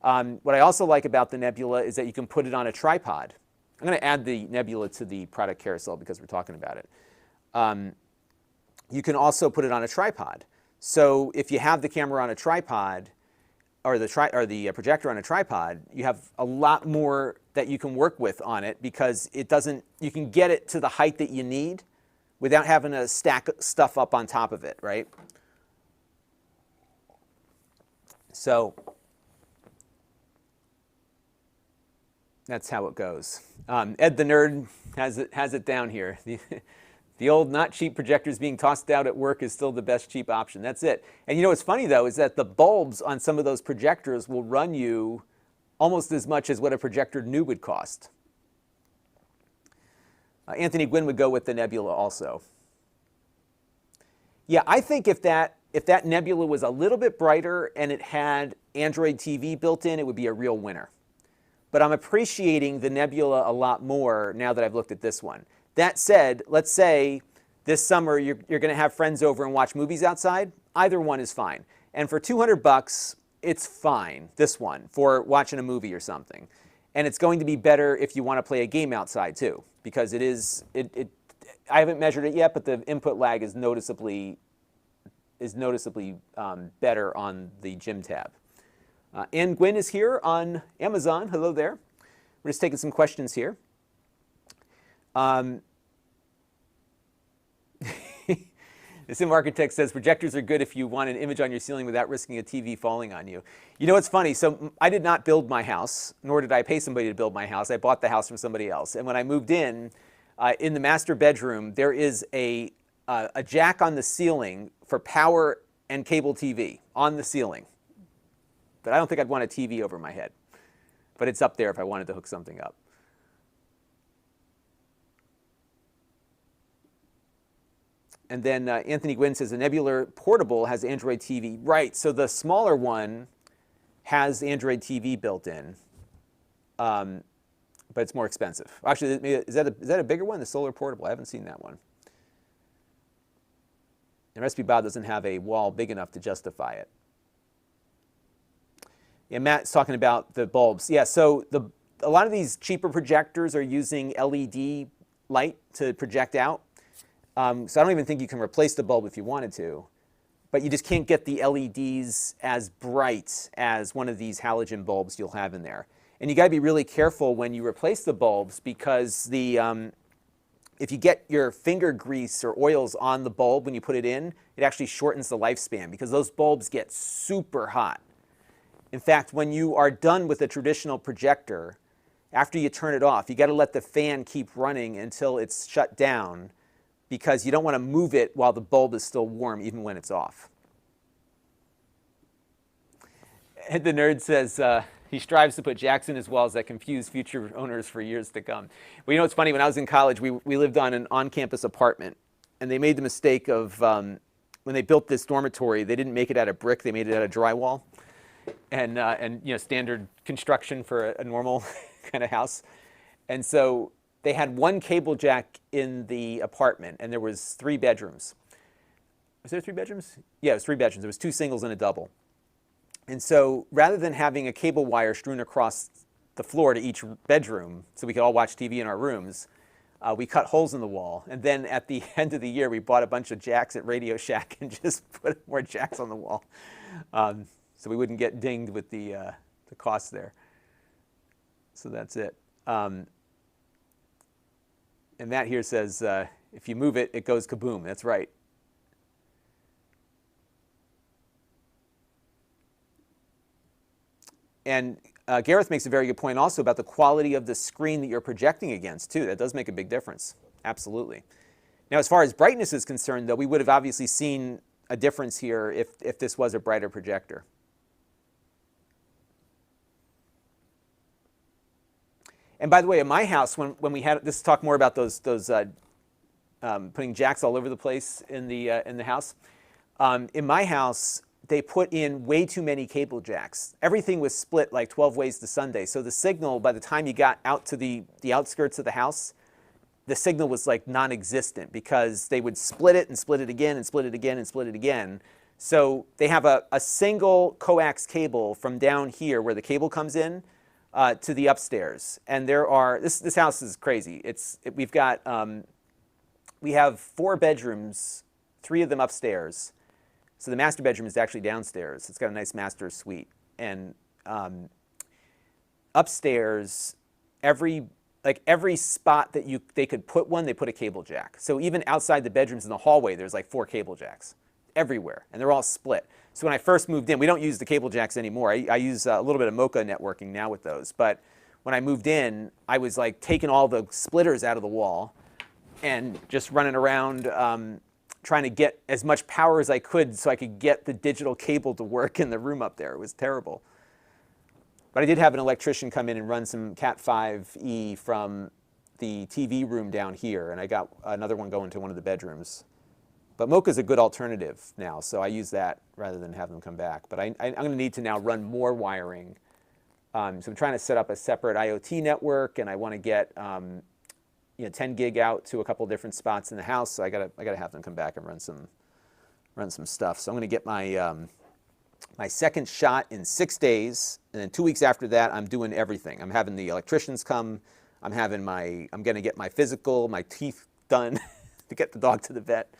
A: What I also like about the Nebula is that you can put it on a tripod. I'm going to add the Nebula to the product carousel because we're talking about it. You can also put it on a tripod. So if you have the camera on a tripod or the projector on a tripod, you have a lot more that you can work with on it because you can get it to the height that you need without having to stack stuff up on top of it, right? So that's how it goes. Ed the Nerd has it down here. The old not cheap projectors being tossed out at work is still the best cheap option. That's it. And what's funny though is that the bulbs on some of those projectors will run you almost as much as what a projector new would cost. Anthony Gwynn would go with the Nebula also. Yeah, I think if that Nebula was a little bit brighter and it had Android TV built in, it would be a real winner. But I'm appreciating the Nebula a lot more now that I've looked at this one. That said, let's say this summer you're going to have friends over and watch movies outside. Either one is fine. And for $200, it's fine, this one, for watching a movie or something. And it's going to be better if you want to play a game outside too, because I haven't measured it yet, but the input lag is noticeably better on the JimTab. Ann Gwynn is here on Amazon. Hello there. We're just taking some questions here. The Sim Architect says, projectors are good if you want an image on your ceiling without risking a TV falling on you. It's funny. So I did not build my house, nor did I pay somebody to build my house. I bought the house from somebody else. And when I moved in the master bedroom, there is a jack on the ceiling for power and cable TV on the ceiling. But I don't think I'd want a TV over my head. But it's up there if I wanted to hook something up. And then Anthony Gwynn says, the Nebula Portable has Android TV. Right, so the smaller one has Android TV built in, but it's more expensive. Actually, is that a bigger one, the Solar Portable? I haven't seen that one. And Recipe Bob doesn't have a wall big enough to justify it. Yeah, Matt's talking about the bulbs. Yeah, so a lot of these cheaper projectors are using LED light to project out. So I don't even think you can replace the bulb if you wanted to, but you just can't get the LEDs as bright as one of these halogen bulbs you'll have in there. And you got to be really careful when you replace the bulbs because the if you get your finger grease or oils on the bulb when you put it in, it actually shortens the lifespan because those bulbs get super hot. In fact, when you are done with a traditional projector, after you turn it off, you got to let the fan keep running until it's shut down because you don't want to move it while the bulb is still warm, even when it's off. And the nerd says he strives to put jacks in his walls that confuse future owners for years to come. Well, you know what's funny? When I was in college, we lived on an on-campus apartment, and they made the mistake of when they built this dormitory, they didn't make it out of brick; they made it out of drywall, and you know, standard construction for a normal kind of house. And so they had one cable jack in the apartment, and there was 3 bedrooms. Was there 3 bedrooms? Yeah, it was 3 bedrooms. There was 2 singles and a double. And so rather than having a cable wire strewn across the floor to each bedroom so we could all watch TV in our rooms, we cut holes in the wall. And then at the end of the year, we bought a bunch of jacks at Radio Shack and just put more jacks on the wall so we wouldn't get dinged with the cost there. So that's it. And Matt here says, if you move it, it goes kaboom. That's right. And Gareth makes a very good point also about the quality of the screen that you're projecting against, too. That does make a big difference. Absolutely. Now, as far as brightness is concerned, though, we would have obviously seen a difference here if this was a brighter projector. And by the way, in my house, when we had this, talk more about those putting jacks all over the place in the house. In my house, they put in way too many cable jacks. Everything was split like 12 ways to Sunday. So the signal, by the time you got out to the outskirts of the house, the signal was like non-existent because they would split it and split it again and split it again and split it again. So they have a single coax cable from down here where the cable comes in to the upstairs. And there are, this house is crazy. We have 4 bedrooms, 3 of them upstairs. So the master bedroom is actually downstairs. It's got a nice master suite. And upstairs, every spot that they could put one, they put a cable jack. So even outside the bedrooms in the hallway, there's like 4 cable jacks everywhere, and they're all split. So when I first moved in, we don't use the cable jacks anymore. I use a little bit of Mocha networking now with those. But when I moved in, I was like taking all the splitters out of the wall and just running around trying to get as much power as I could so I could get the digital cable to work in the room up there. It was terrible. But I did have an electrician come in and run some Cat 5e from the TV room down here, and I got another one going to one of the bedrooms. But Mocha's a good alternative now, so I use that rather than have them come back. But I'm going to need to now run more wiring. So I'm trying to set up a separate IoT network, and I want to get 10 gig out to a couple different spots in the house. So I gotta have them come back and run some stuff. So I'm going to get my my second shot in 6 days, and then 2 weeks after that, I'm doing everything. I'm having the electricians come. I'm going to get my physical, my teeth done, to get the dog to the vet.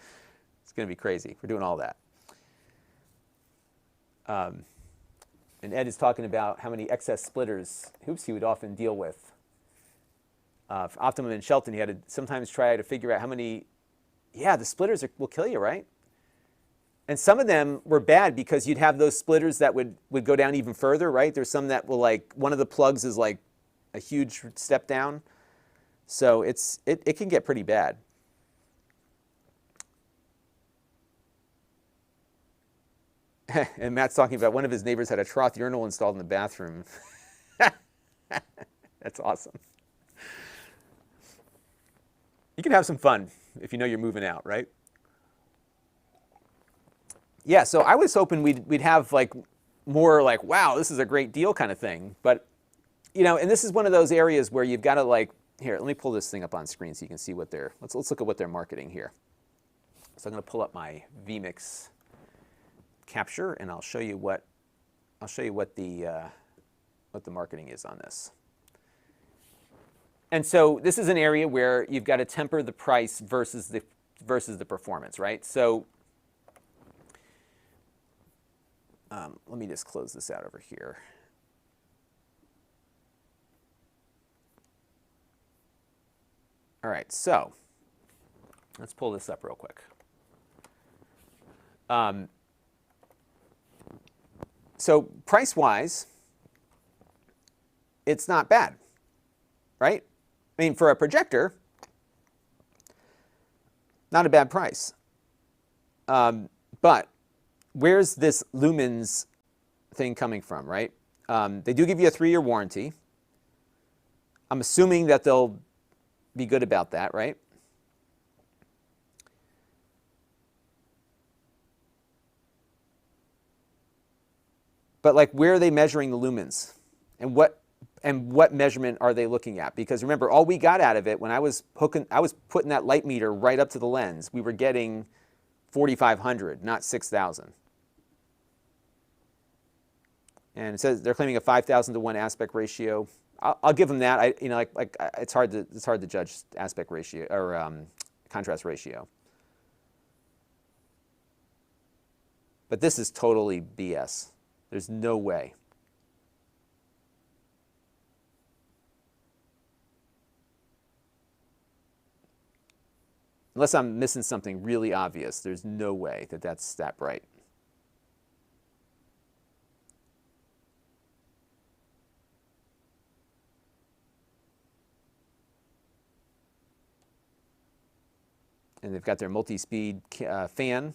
A: It's going to be crazy. We're doing all that. And Ed is talking about how many excess splitters, he would often deal with. For Optimum in Shelton, he had to sometimes try to figure out how many, the splitters will kill you, right? And some of them were bad because you'd have those splitters that would go down even further, right? There's some that will one of the plugs is like a huge step down. So it can get pretty bad. And Matt's talking about one of his neighbors had a trough urinal installed in the bathroom. That's awesome. You can have some fun if you know you're moving out, right? Yeah, so I was hoping we'd have more wow, this is a great deal kind of thing. But, and this is one of those areas where you've got to here, let me pull this thing up on screen so you can see what let's look at what they're marketing here. So I'm going to pull up my vMix capture, and I'll show you what the marketing is on this. And so this is an area where you've got to temper the price versus the performance, right? So let me just close this out over here. All right, so Let's pull this up real quick. So price-wise, it's not bad, right? I mean, for a projector, not a bad price. But where's this lumens thing coming from, right? They do give you a 3-year warranty. I'm assuming that they'll be good about that, right? But like, where are they measuring the lumens? And what measurement are they looking at? Because remember, all we got out of it when I was putting that light meter right up to the lens, we were getting 4,500, not 6,000. And it says they're claiming a 5,000 to 1 aspect ratio. I'll give them that. It's hard to judge aspect ratio or contrast ratio. But this is totally BS. There's no way. Unless I'm missing something really obvious, there's no way that that's that bright. And they've got their multi-speed fan.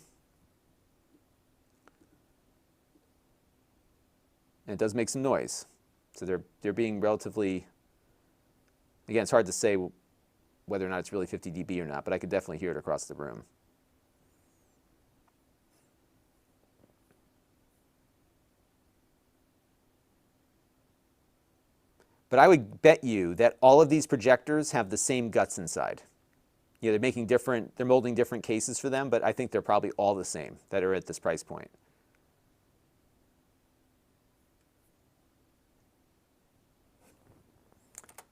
A: And it does make some noise. So they're being relatively, again, it's hard to say whether or not it's really 50 dB or not, but I could definitely hear it across the room. But I would bet you that all of these projectors have the same guts inside. Yeah, they're molding different cases for them, but I think they're probably all the same that are at this price point.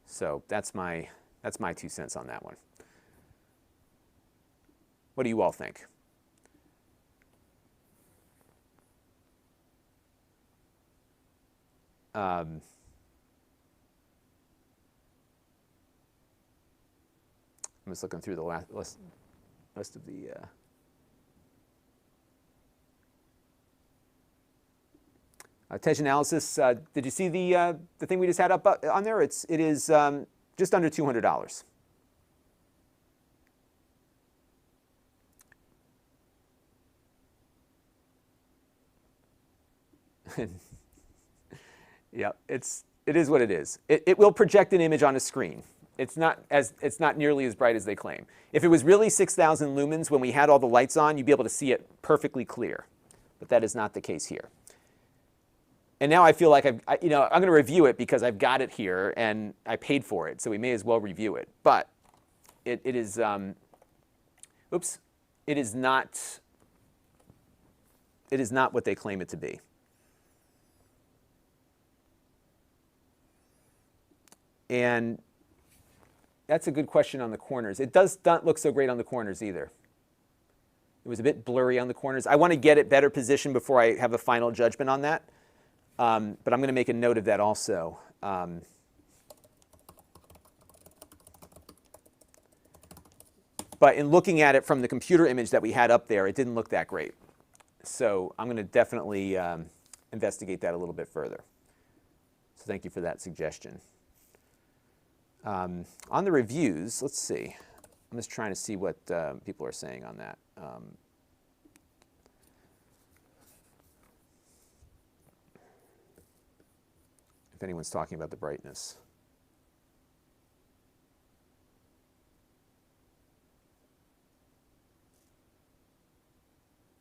A: So that's my 2 cents on that one. What do you all think? I'm just looking through the list of the attention analysis. Did you see the thing we just had up on there? It is just under $200. Yeah, it is what it is. It will project an image on a screen. It's not nearly as bright as they claim. If it was really 6,000 lumens when we had all the lights on, you'd be able to see it perfectly clear. But that is not the case here. And now I feel like I'm going to review it because I've got it here and I paid for it, so we may as well review it. But it is not what they claim it to be. And that's a good question on the corners. It does not look so great on the corners either. It was a bit blurry on the corners. I want to get it better positioned before I have a final judgment on that. But I'm going to make a note of that also. But in looking at it from the computer image that we had up there, it didn't look that great. So I'm going to definitely investigate that a little bit further. So thank you for that suggestion. On the reviews, let's see. I'm just trying to see what people are saying on that. If anyone's talking about the brightness.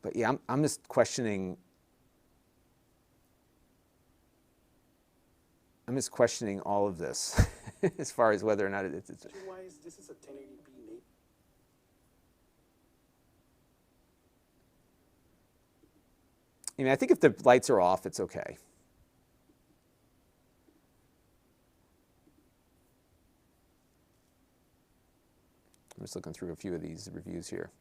A: But yeah, I'm just questioning. I'm just questioning all of this as far as whether or not it's.
B: Why is this a 1080p?
A: I mean, I think if the lights are off, it's okay. I'm just looking through a few of these reviews here.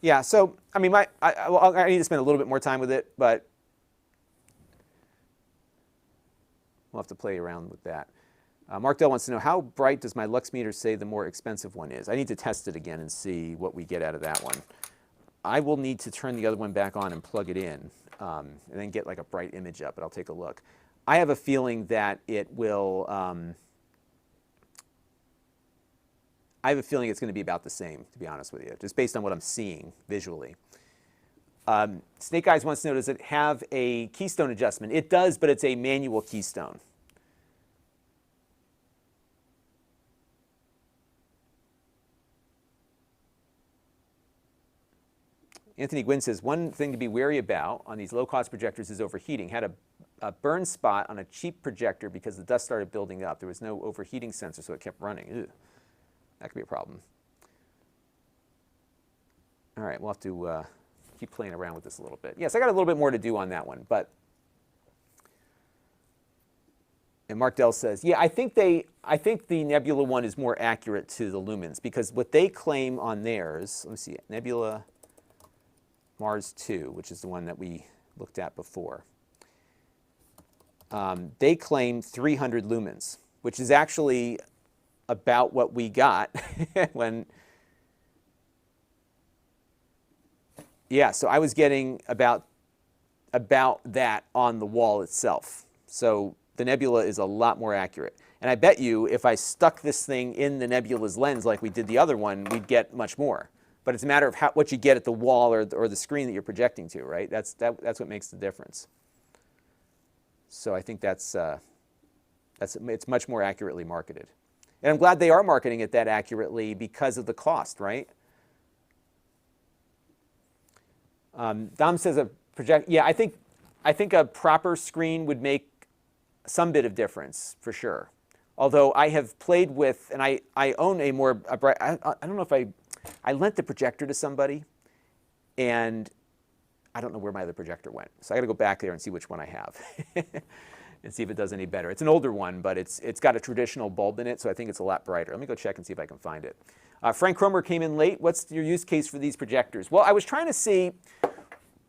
A: Yeah, so, I mean, I need to spend a little bit more time with it, but we'll have to play around with that. Mark Dell wants to know, how bright does my lux meter say the more expensive one is? I need to test it again and see what we get out of that one. I will need to turn the other one back on and plug it in, and then get like a bright image up, but I'll take a look. I have a feeling that it will, I have a feeling it's going to be about the same, to be honest with you, just based on what I'm seeing visually. Snake Eyes wants to know, does it have a keystone adjustment? It does, but it's a manual keystone. Anthony Gwynn says, one thing to be wary about on these low-cost projectors is overheating. Had a burn spot on a cheap projector because the dust started building up. There was no overheating sensor, so it kept running. Ew. That could be a problem. All right, we'll have to keep playing around with this a little bit. Yes, I got a little bit more to do on that one, but. And Mark Dell says, yeah, I think the Nebula one is more accurate to the lumens, because what they claim on theirs, let me see, Nebula Mars 2, which is the one that we looked at before, they claim 300 lumens, which is actually about what we got when, yeah, so I was getting about that on the wall itself. So the nebula is a lot more accurate. And I bet you if I stuck this thing in the nebula's lens like we did the other one, we'd get much more. But it's a matter of what you get at the wall or the screen that you're projecting to, right? That's what makes the difference. So I think it's much more accurately marketed. And I'm glad they are marketing it that accurately because of the cost, right? Dom says yeah, I think a proper screen would make some bit of difference for sure. Although I have played with, and I own a bright, I don't know if I lent the projector to somebody, and I don't know where my other projector went. So I got to go back there and see which one I have and see if it does any better. It's an older one, but it's got a traditional bulb in it, so I think it's a lot brighter. Let me go check and see if I can find it. Frank Cromer came in late. What's your use case for these projectors? Well, I was trying to see,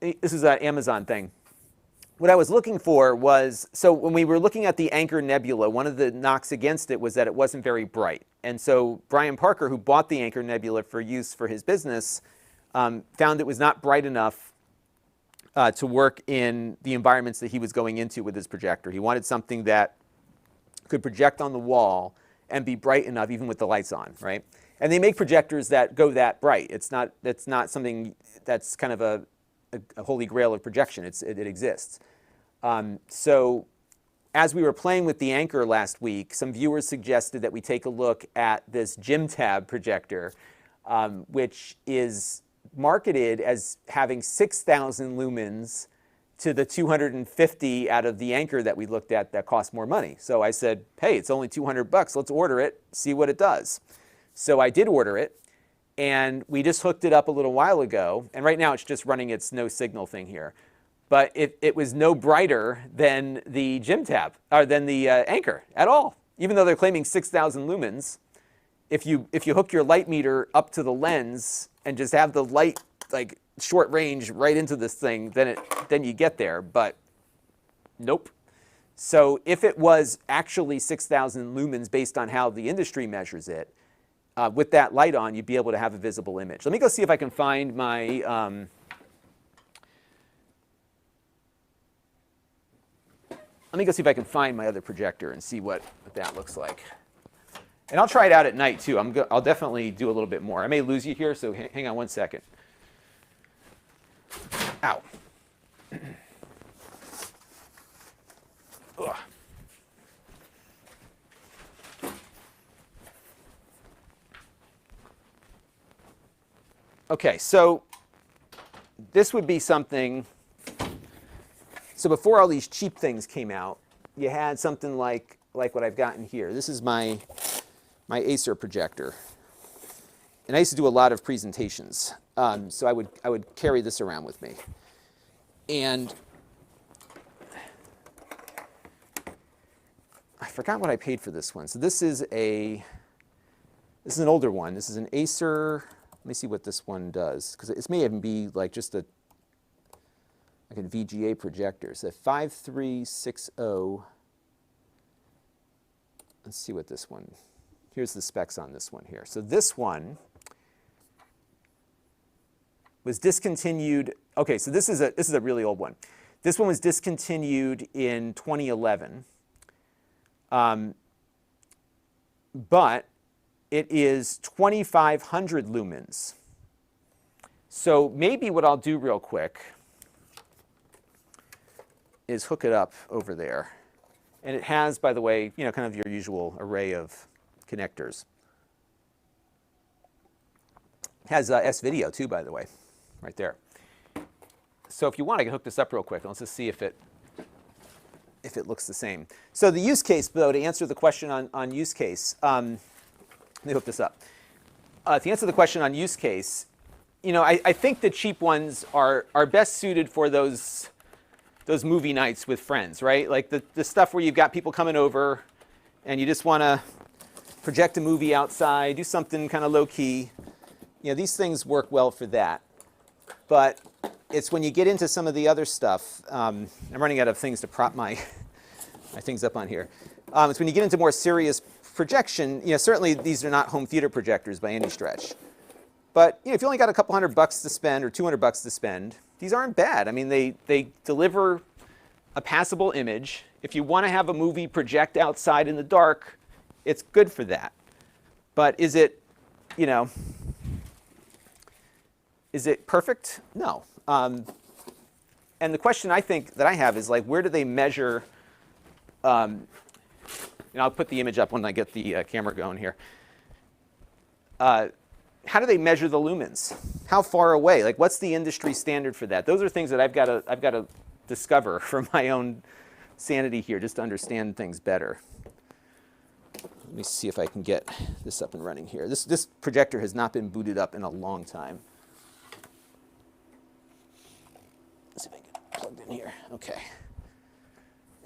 A: this is an Amazon thing. What I was looking for was, so when we were looking at the Anchor Nebula, one of the knocks against it was that it wasn't very bright. And so Brian Parker, who bought the Anchor Nebula for use for his business, found it was not bright enough to work in the environments that he was going into with his projector. He wanted something that could project on the wall and be bright enough even with the lights on, right? And they make projectors that go that bright. It's not something that's kind of a holy grail of projection. It exists. So as we were playing with the Anchor last week, some viewers suggested that we take a look at this JimTab projector, which is marketed as having 6,000 lumens to the 250 out of the Anchor that we looked at that cost more money. So I said, hey, it's only 200 bucks. Let's order it, see what it does. So I did order it, and we just hooked it up a little while ago. And right now it's just running its no signal thing here. But it was no brighter than the JimTab, or than the Anchor at all. Even though they're claiming 6,000 lumens, if you hook your light meter up to the lens and just have the light like short range right into this thing, then you get there. But nope. So if it was actually 6,000 lumens based on how the industry measures it, with that light on, you'd be able to have a visible image. Let me go see if I can find my other projector and see what that looks like. And I'll try it out at night too. I'll definitely do a little bit more. I may lose you here, so hang on one second. Ow. Ugh. Okay, so this would be something. So before all these cheap things came out, you had something like what I've got in here. This is my Acer projector, and I used to do a lot of presentations. So I would carry this around with me, and I forgot what I paid for this one. So this is an older one. This is an Acer. me see what this one does, because this may even be like just a VGA projector. So 5360. Let's see what this one. Here's the specs on this one here. So this one was discontinued. Okay, so this is a really old one. This one was discontinued in 2011, but it is 2,500 lumens. So maybe what I'll do real quick is hook it up over there. And it has, by the way, you know, kind of your usual array of connectors. It has S-video too, by the way, right there. So if you want, I can hook this up real quick. Let's just see if it looks the same. So the use case, though, to answer the question on use case, let me hook this up. To answer the question on use case, you know, I think the cheap ones are best suited for those movie nights with friends, right? Like the stuff where you've got people coming over and you just want to project a movie outside, do something kind of low-key. You know, these things work well for that. But it's when you get into some of the other stuff, I'm running out of things to prop my things up on here. It's when you get into more serious projection, you know, certainly these are not home theater projectors by any stretch. But you know, if you only got a couple $100 to spend or $200 to spend, these aren't bad. I mean, they deliver a passable image. If you want to have a movie project outside in the dark, it's good for that. But is it, you know, is it perfect? No. And the question I think that I have is like, where do they measure? And I'll put the image up when I get the camera going here. How do they measure the lumens? How far away? Like, what's the industry standard for that? Those are things that I've got to discover for my own sanity here, just to understand things better. Let me see if I can get this up and running here. This projector has not been booted up in a long time. Let's see if I can get it plugged in here. Okay.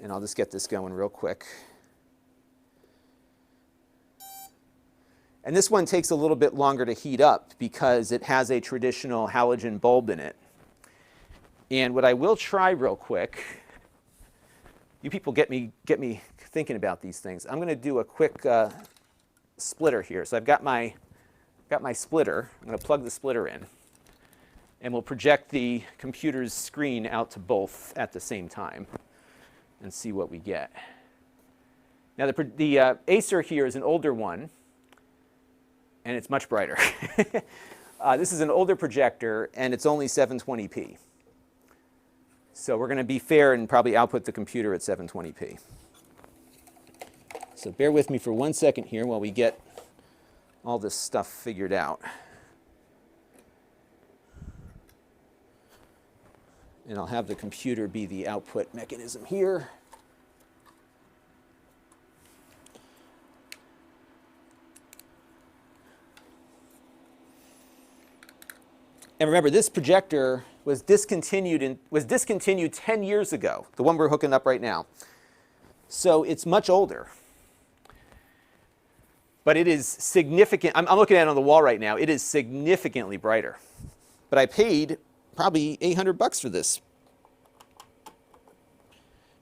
A: And I'll just get this going real quick. And this one takes a little bit longer to heat up because it has a traditional halogen bulb in it. And what I will try real quick, you people get me thinking about these things. I'm going to do a quick splitter here. So I've got my splitter. I'm going to plug the splitter in. And we'll project the computer's screen out to both at the same time and see what we get. Now the Acer here is an older one, and it's much brighter. This is an older projector, and it's only 720p. So we're going to be fair and probably output the computer at 720p. So bear with me for 1 second here while we get all this stuff figured out. And I'll have the computer be the output mechanism here. And remember, this projector was discontinued 10 years ago, the one we're hooking up right now. So it's much older. But it is significant. I'm looking at it on the wall right now. It is significantly brighter. But I paid probably $800 for this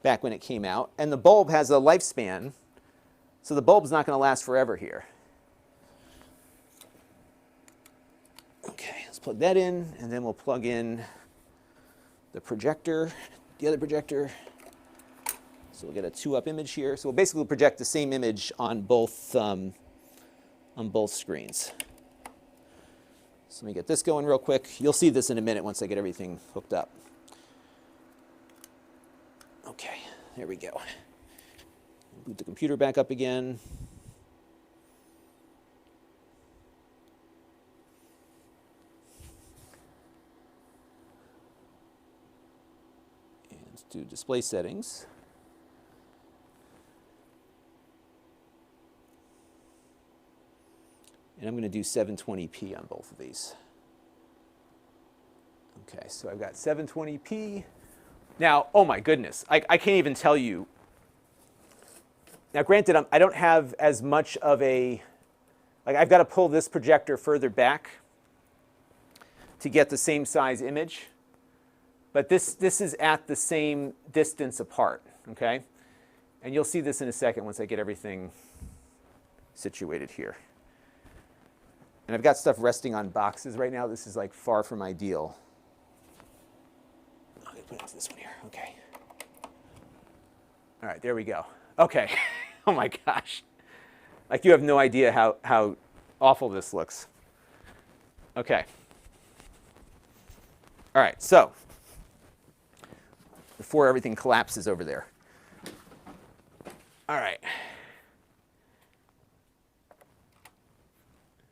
A: back when it came out. And the bulb has a lifespan, so the bulb's not going to last forever here. Okay, let's plug that in, and then we'll plug in the projector, the other projector. So we'll get a 2-up image here. So we'll basically project the same image on both screens. So let me get this going real quick. You'll see this in a minute once I get everything hooked up. Okay, there we go. Boot the computer back up again. And let's do display settings. And I'm going to do 720p on both of these. Okay, so I've got 720p. Now, oh my goodness, I can't even tell you. Now, granted, I don't have as much of a, like I've got to pull this projector further back to get the same size image. But this is at the same distance apart, okay? And you'll see this in a second once I get everything situated here. And I've got stuff resting on boxes right now. This is like far from ideal. I'm going to put it into this one here, okay. All right, there we go. Okay, oh my gosh. Like you have no idea how awful this looks. Okay. All right, so before everything collapses over there. All right.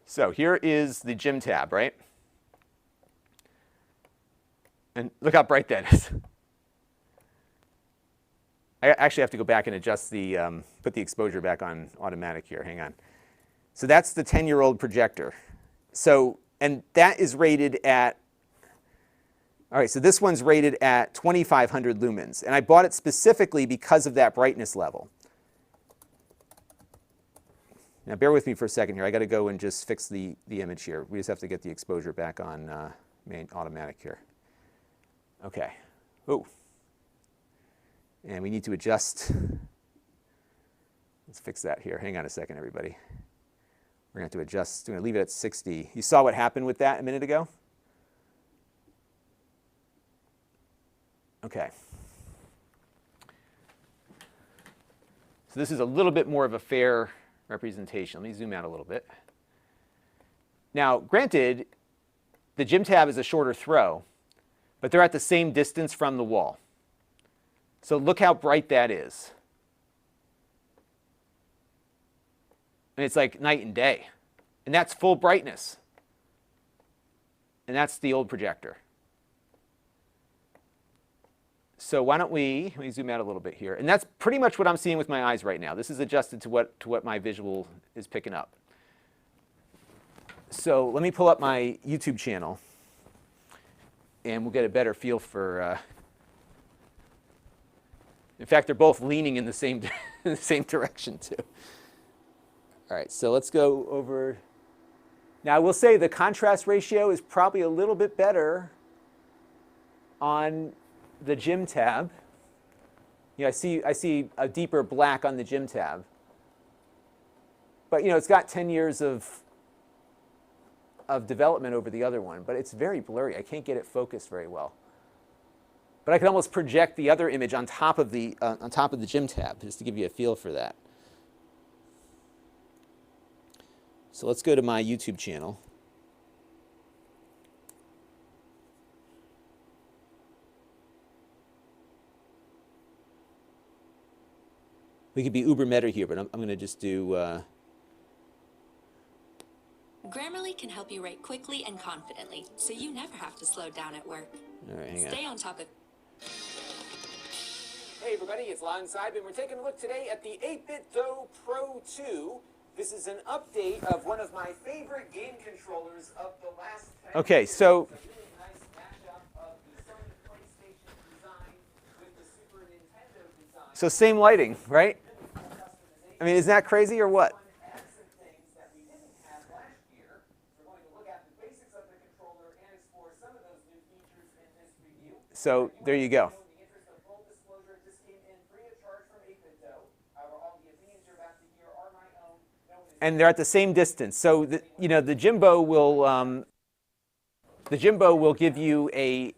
A: So here is the JimTab, right? And look how bright that is. I actually have to go back and adjust the, put the exposure back on automatic here. Hang on. So that's the 10-year-old projector. So, and that is rated at, all right, so this one's rated at 2,500 lumens. And I bought it specifically because of that brightness level. Now, bear with me for a second here. I got to go and just fix the image here. We just have to get the exposure back on main automatic here. Okay. Oh. And we need to adjust. Let's fix that here. Hang on a second, everybody. We're going to have to adjust. We're going to leave it at 60. You saw what happened with that a minute ago? Okay. So this is a little bit more of a fair representation. Let me zoom out a little bit. Now, granted, the JimTab is a shorter throw, but they're at the same distance from the wall. So look how bright that is. And it's like night and day. And that's full brightness. And that's the old projector. So why don't let me zoom out a little bit here. And that's pretty much what I'm seeing with my eyes right now. This is adjusted to what my visual is picking up. So let me pull up my YouTube channel, and we'll get a better feel for, in fact, they're both leaning in the same, in the same direction too. All right, so let's go over. Now I will say the contrast ratio is probably a little bit better on the JimTab. You know, I see a deeper black on the JimTab. But you know, it's got 10 years of development over the other one, but it's very blurry. I can't get it focused very well. But I can almost project the other image on top of the JimTab, just to give you a feel for that. So let's go to my YouTube channel. We could be uber meta here, but I'm going to just do...
C: Grammarly can help you write quickly and confidently, so you never have to slow down at work.
A: All right, hang on.
C: Stay on top of...
A: Hey everybody, it's Lon.TV, and we're taking a look today at the 8BitDo Pro 2. This is an update of one of my favorite game controllers of the last 10
D: Okay,
A: years.
D: so
A: It's a really nice mashup of the Sony PlayStation design with the Super Nintendo design.
D: so same lighting, right? I mean, isn't that crazy or what?
A: Add some things that we didn't have last year. We're going to look at the basics of the controller and explore some of those new features in this review.
D: So there you go.
A: In the interest of full disclosure, this came in free of charge from 8BitDo. However, all the opinions you're about to hear are my own. No one is
D: And they're at the same distance. So you know, the Jimbo will give you a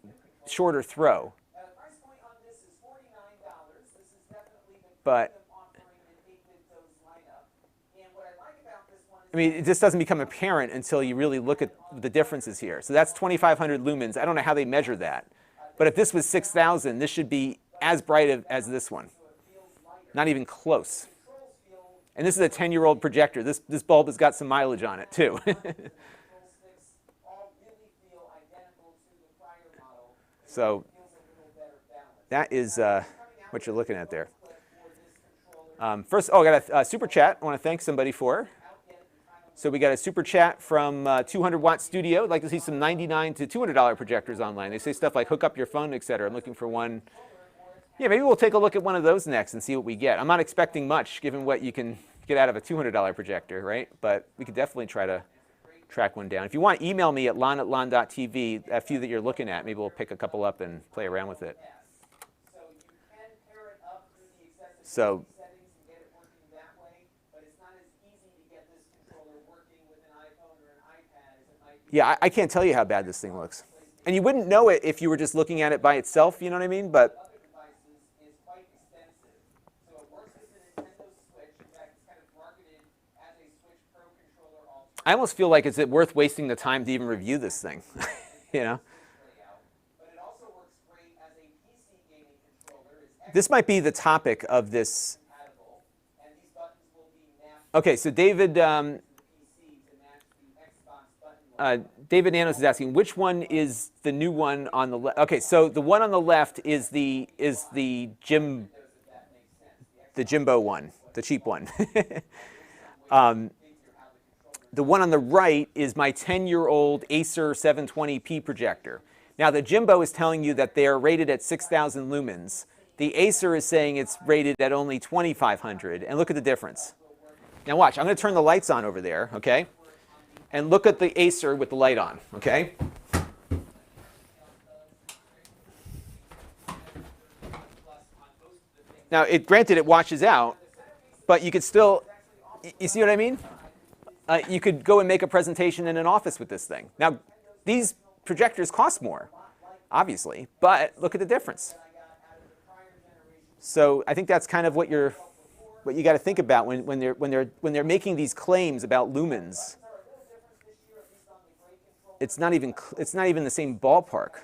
D: shorter throw.
A: the price point on this is $49. This is definitely the
D: But
A: offering in 8BitDo's lineup. And what I like about this one is
D: I mean, it just doesn't become apparent until you really look at the differences here. So that's 2,500 lumens. I don't know how they measure that. But if this was 6,000, this should be as bright as this one. Not even close. And this is a 10-year-old projector. This bulb has got some mileage on it, too.
A: sticks all really feel identical to the prior model.
D: So
A: Feels a little better balanced.
D: that is what you're looking at there. First, I got a super chat I want to thank somebody for. So we got a super chat from 200 Watt Studio. I'd like to see some $99 to $200 projectors online. They say stuff like hook up your phone, etc. I'm looking for one. Yeah, maybe we'll take a look at one of those next and see what we get. I'm not expecting much given what you can get out of a $200 projector, right? But we could definitely try track one down. If you want, email me at Lon@Lon.TV, a few that you're looking at. Maybe we'll pick a couple up and play around with it. So, yeah, I can't tell you how bad this thing looks. And you wouldn't know it if you were just looking at it by itself, you know what I mean? But I almost feel like, is it worth wasting the time to even review this thing? You know? This might be the topic of this. Okay, so David Nanos is asking, which one is the new one on the left? Okay, so the one on the left is the Jimbo one, the cheap one. The one on the right is my 10-year-old Acer 720p projector. Now, the Jimbo is telling you that they're rated at 6,000 lumens. The Acer is saying it's rated at only 2,500. And look at the difference. Now watch, I'm going to turn the lights on over there, okay? And look at the Acer with the light on, okay? Now, granted, it washes out, but you could still, you see what I mean? You could go and make a presentation in an office with this thing. Now, these projectors cost more, obviously, but look at the difference. So I think that's kind of what you got to think about when they're making these claims about lumens. It's not even the same ballpark.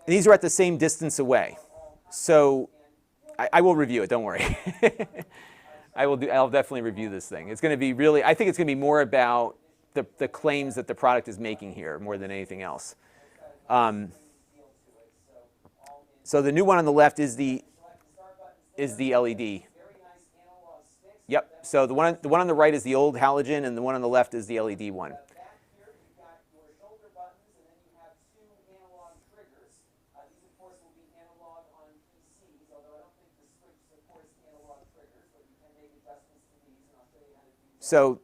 D: And these are at the same distance away. So I will review it, don't worry. I'll definitely review this thing. It's going to be really, I think it's going to be more about the claims that the product is making here more than anything else. So the new one on the left is the LED. Yep. So the one on the right is the old halogen, and the one on the left is the LED one. So,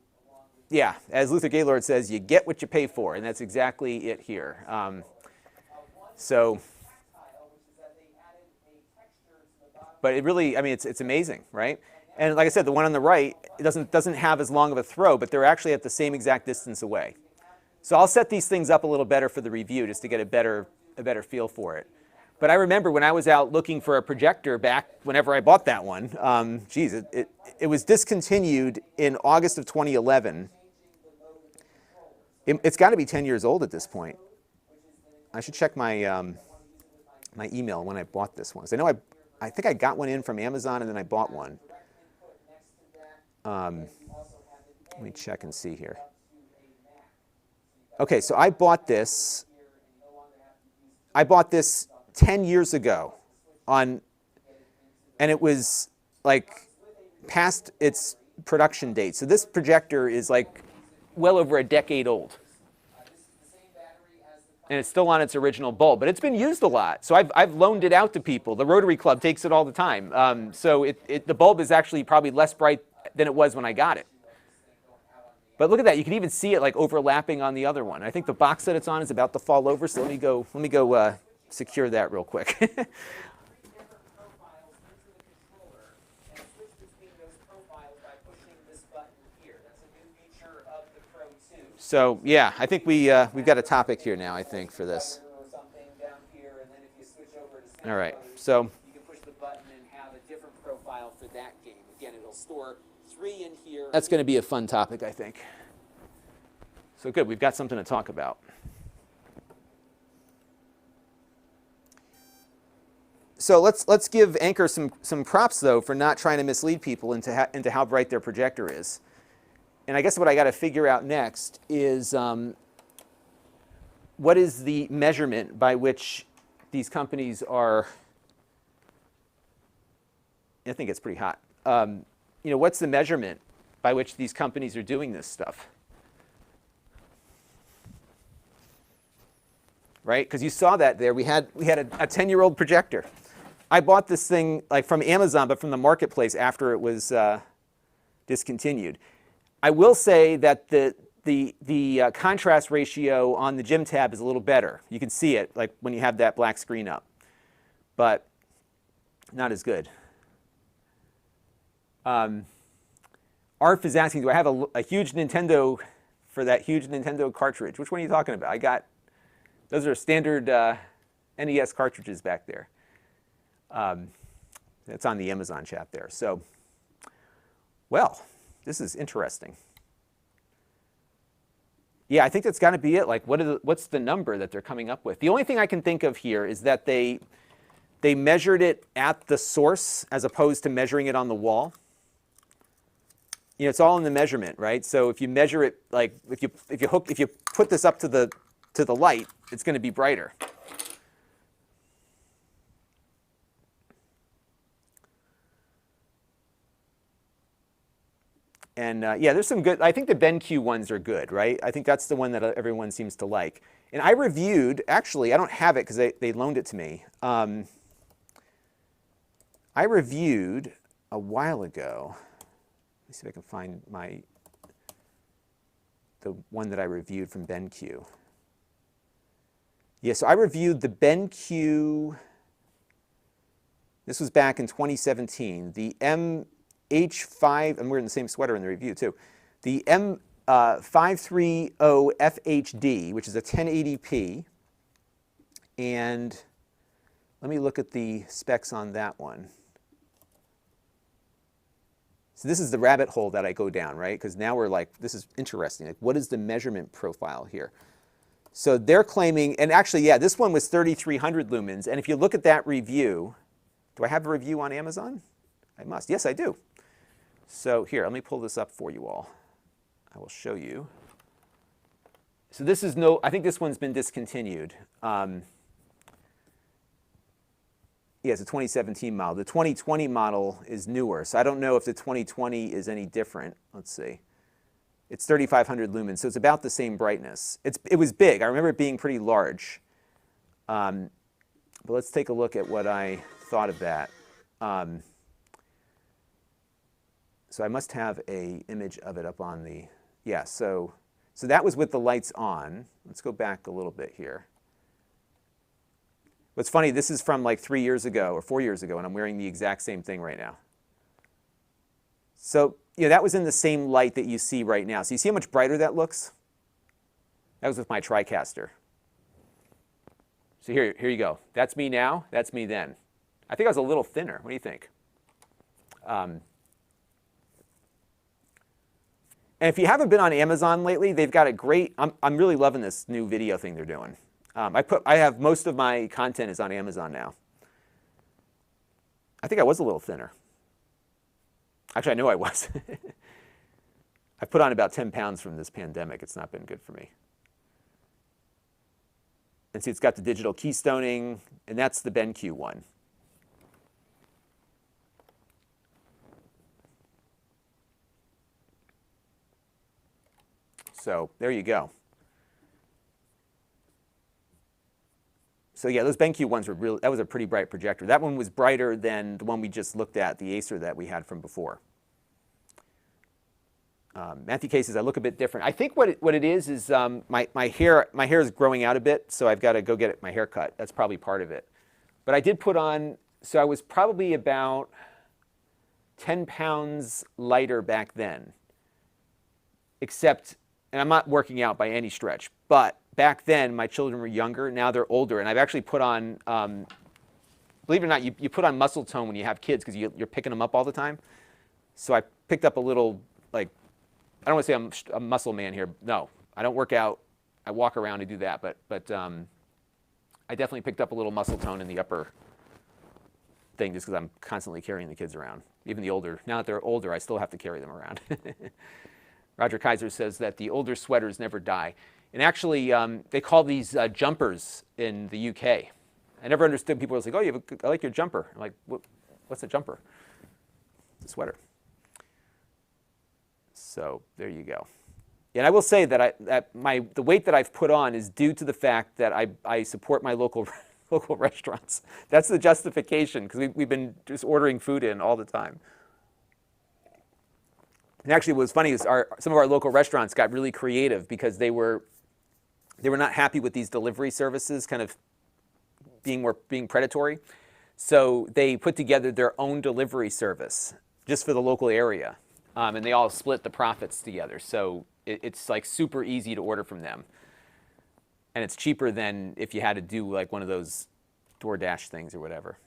D: yeah, as Luther Gaylord says, you get what you pay for, and that's exactly it here. But it really, I mean, it's amazing, right? And like I said, the one on the right, it doesn't have as long of a throw, but they're actually at the same exact distance away. So I'll set these things up a little better for the review, just to get a better feel for it. But I remember when I was out looking for a projector back whenever I bought that one, geez, it was discontinued in August of 2011. It's got to be 10 years old at this point. I should check my my email when I bought this one. 'Cause I know I think I got one in from Amazon and then I bought one. Let me check and see here. Okay, so I bought this 10 years ago and it was like past its production date. So this projector is like well over a decade old. And it's still on its original bulb, but it's been used a lot. So I've loaned it out to people. The Rotary Club takes it all the time. So the bulb is actually probably less bright than it was when I got it. But look at that. You can even see it like overlapping on the other one. I think the box that it's on is about to fall over. So let me go secure that real quick. So yeah, I think we've got a topic here now, I think, for this. All right, so you can push the button and have a different profile for that game. Again, it'll store 3 in here. That's going to be a fun topic, I think. So good, we've got something to talk about. So let's give Anchor some props though for not trying to mislead people into how bright their projector is. And I guess what I got to figure out next is what is the measurement by which these companies are, I think it's pretty hot. What's the measurement by which these companies are doing this stuff? Right? Because you saw that there. We had a 10-year-old projector. I bought this thing like from Amazon, but from the marketplace after it was discontinued. I will say that the contrast ratio on the JimTab is a little better. You can see it like when you have that black screen up, but not as good. Arf is asking, do I have a huge Nintendo for that huge Nintendo cartridge? Which one are you talking about? I got, those are standard NES cartridges back there. It's on the Amazon chat there. So, well, this is interesting. Yeah, I think that's got to be it. Like, what's the number that they're coming up with? The only thing I can think of here is that they measured it at the source as opposed to measuring it on the wall. You know, it's all in the measurement, right? So if you measure it, like if you put this up to the light, it's going to be brighter. And yeah, there's some good, I think the BenQ ones are good, right? I think that's the one that everyone seems to like. And I reviewed, actually, I don't have it because they loaned it to me. I reviewed a while ago. Let me see if I can find the one that I reviewed from BenQ. Yeah, so I reviewed the BenQ, this was back in 2017, the MH5, and we're in the same sweater in the review too, the M530FHD, which is a 1080p, and let me look at the specs on that one. So this is the rabbit hole that I go down, right? Because now we're like, this is interesting. Like, what is the measurement profile here? So they're claiming, and actually, yeah, this one was 3,300 lumens. And if you look at that review, do I have a review on Amazon? I must. Yes, I do. So here, let me pull this up for you all. I will show you. So this is I think this one's been discontinued. Yeah, it's a 2017 model. The 2020 model is newer, so I don't know if the 2020 is any different. Let's see. It's 3,500 lumens, so it's about the same brightness. It was big. I remember it being pretty large. But let's take a look at what I thought of that. So I must have an image of it up on the, yeah, so that was with the lights on. Let's go back a little bit here. What's funny, this is from like 3 years ago or 4 years ago, and I'm wearing the exact same thing right now. So, yeah, that was in the same light that you see right now. So you see how much brighter that looks? That was with my TriCaster. So here you go. That's me now, that's me then. I think I was a little thinner. What do you think? And if you haven't been on Amazon lately, they've got a great, I'm really loving this new video thing they're doing. I have most of my content is on Amazon now. I think I was a little thinner. Actually, I know I was. I put on about 10 pounds from this pandemic. It's not been good for me. And see, it's got the digital keystoning, and that's the BenQ one. So there you go. So yeah, those BenQ ones were really, that was a pretty bright projector. That one was brighter than the one we just looked at, the Acer that we had from before. Matthew K says, I look a bit different. I think what it is my hair is growing out a bit, so I've got to go get my hair cut. That's probably part of it. But I did put on, so I was probably about 10 pounds lighter back then. Except, and I'm not working out by any stretch, but back then my children were younger, now they're older, and I've actually put on, believe it or not, you put on muscle tone when you have kids because you're picking them up all the time. So I picked up a little, like, I don't want to say I'm a muscle man here. No, I don't work out. I walk around and do that, but I definitely picked up a little muscle tone in the upper thing just because I'm constantly carrying the kids around. Even the older, now that they're older, I still have to carry them around. Roger Kaiser says that the older sweaters never die. And actually, they call these jumpers in the UK. I never understood. People were like, oh, I like your jumper. I'm like, what's a jumper? It's a sweater. So there you go. And I will say that the weight that I've put on is due to the fact that I support my local restaurants. That's the justification, because we've been just ordering food in all the time. And actually, what was funny is some of our local restaurants got really creative because they were not happy with these delivery services kind of being predatory. So they put together their own delivery service just for the local area. And they all split the profits together. So it's like super easy to order from them. And it's cheaper than if you had to do like one of those DoorDash things or whatever.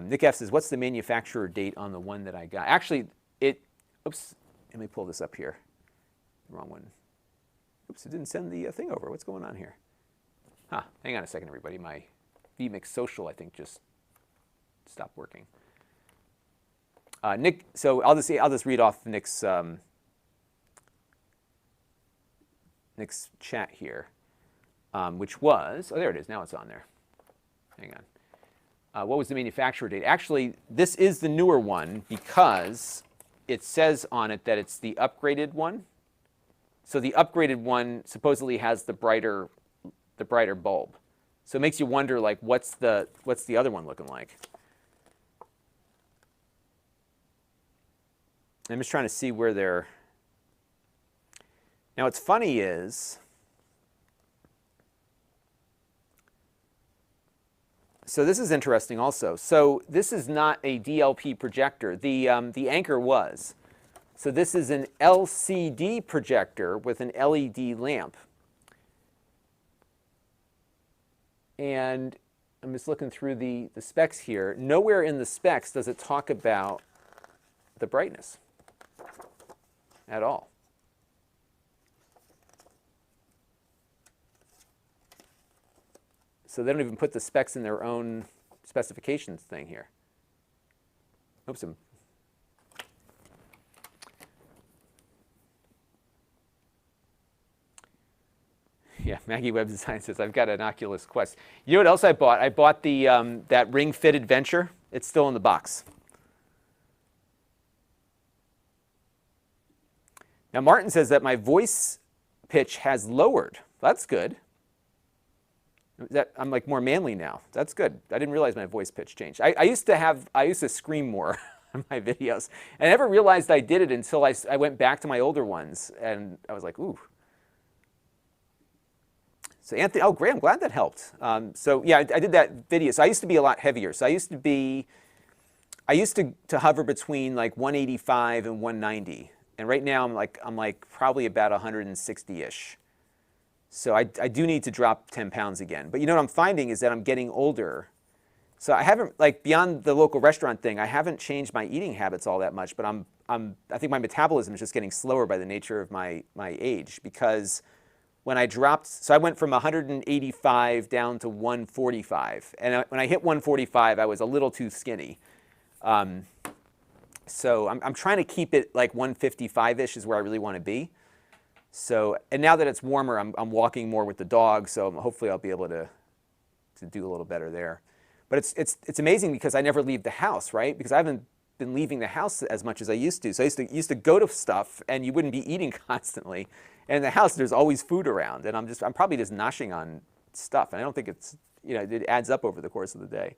D: Nick F says, what's the manufacturer date on the one that I got? Actually, oops, let me pull this up here. Wrong one. Oops, it didn't send the thing over. What's going on here? Huh, hang on a second, everybody. My vMix Social, I think, just stopped working. Nick, so I'll just read off Nick's chat here, which was, oh, there it is. Now it's on there. Hang on. What was the manufacturer date? Actually, this is the newer one because it says on it that it's the upgraded one. So the upgraded one supposedly has the brighter bulb. So it makes you wonder, like, what's the other one looking like? I'm just trying to see where they're. Now, what's funny is, so this is interesting also. So this is not a DLP projector. The Anchor was. So this is an LCD projector with an LED lamp. And I'm just looking through the specs here. Nowhere in the specs does it talk about the brightness at all. So they don't even put the specs in their own specifications thing here. Oops. Yeah, Maggie Webb Design says, I've got an Oculus Quest. You know what else I bought? I bought the that Ring Fit Adventure. It's still in the box. Now, Martin says that my voice pitch has lowered. That's good. I'm like more manly now. That's good. I didn't realize my voice pitch changed. I used to scream more in my videos. And I never realized I did it until I went back to my older ones. And I was like, ooh. So Anthony, oh, great, I'm glad that helped. So yeah, I did that video. So I used to be a lot heavier. So I used to hover between like 185 and 190. And right now I'm like probably about 160-ish. So I do need to drop 10 pounds again. But you know what I'm finding is that I'm getting older. So I haven't, like, beyond the local restaurant thing, I haven't changed my eating habits all that much, but I think my metabolism is just getting slower by the nature of my age, because when I dropped, so I went from 185 down to 145. And when I hit 145, I was a little too skinny. So I'm trying to keep it like 155-ish is where I really want to be. So, and now that it's warmer, I'm walking more with the dog, so hopefully I'll be able to do a little better there. But it's amazing because I never leave the house, right? Because I haven't been leaving the house as much as I used to. So I used to go to stuff and you wouldn't be eating constantly. And in the house, there's always food around, and I'm probably just noshing on stuff, and I don't think it's, it adds up over the course of the day.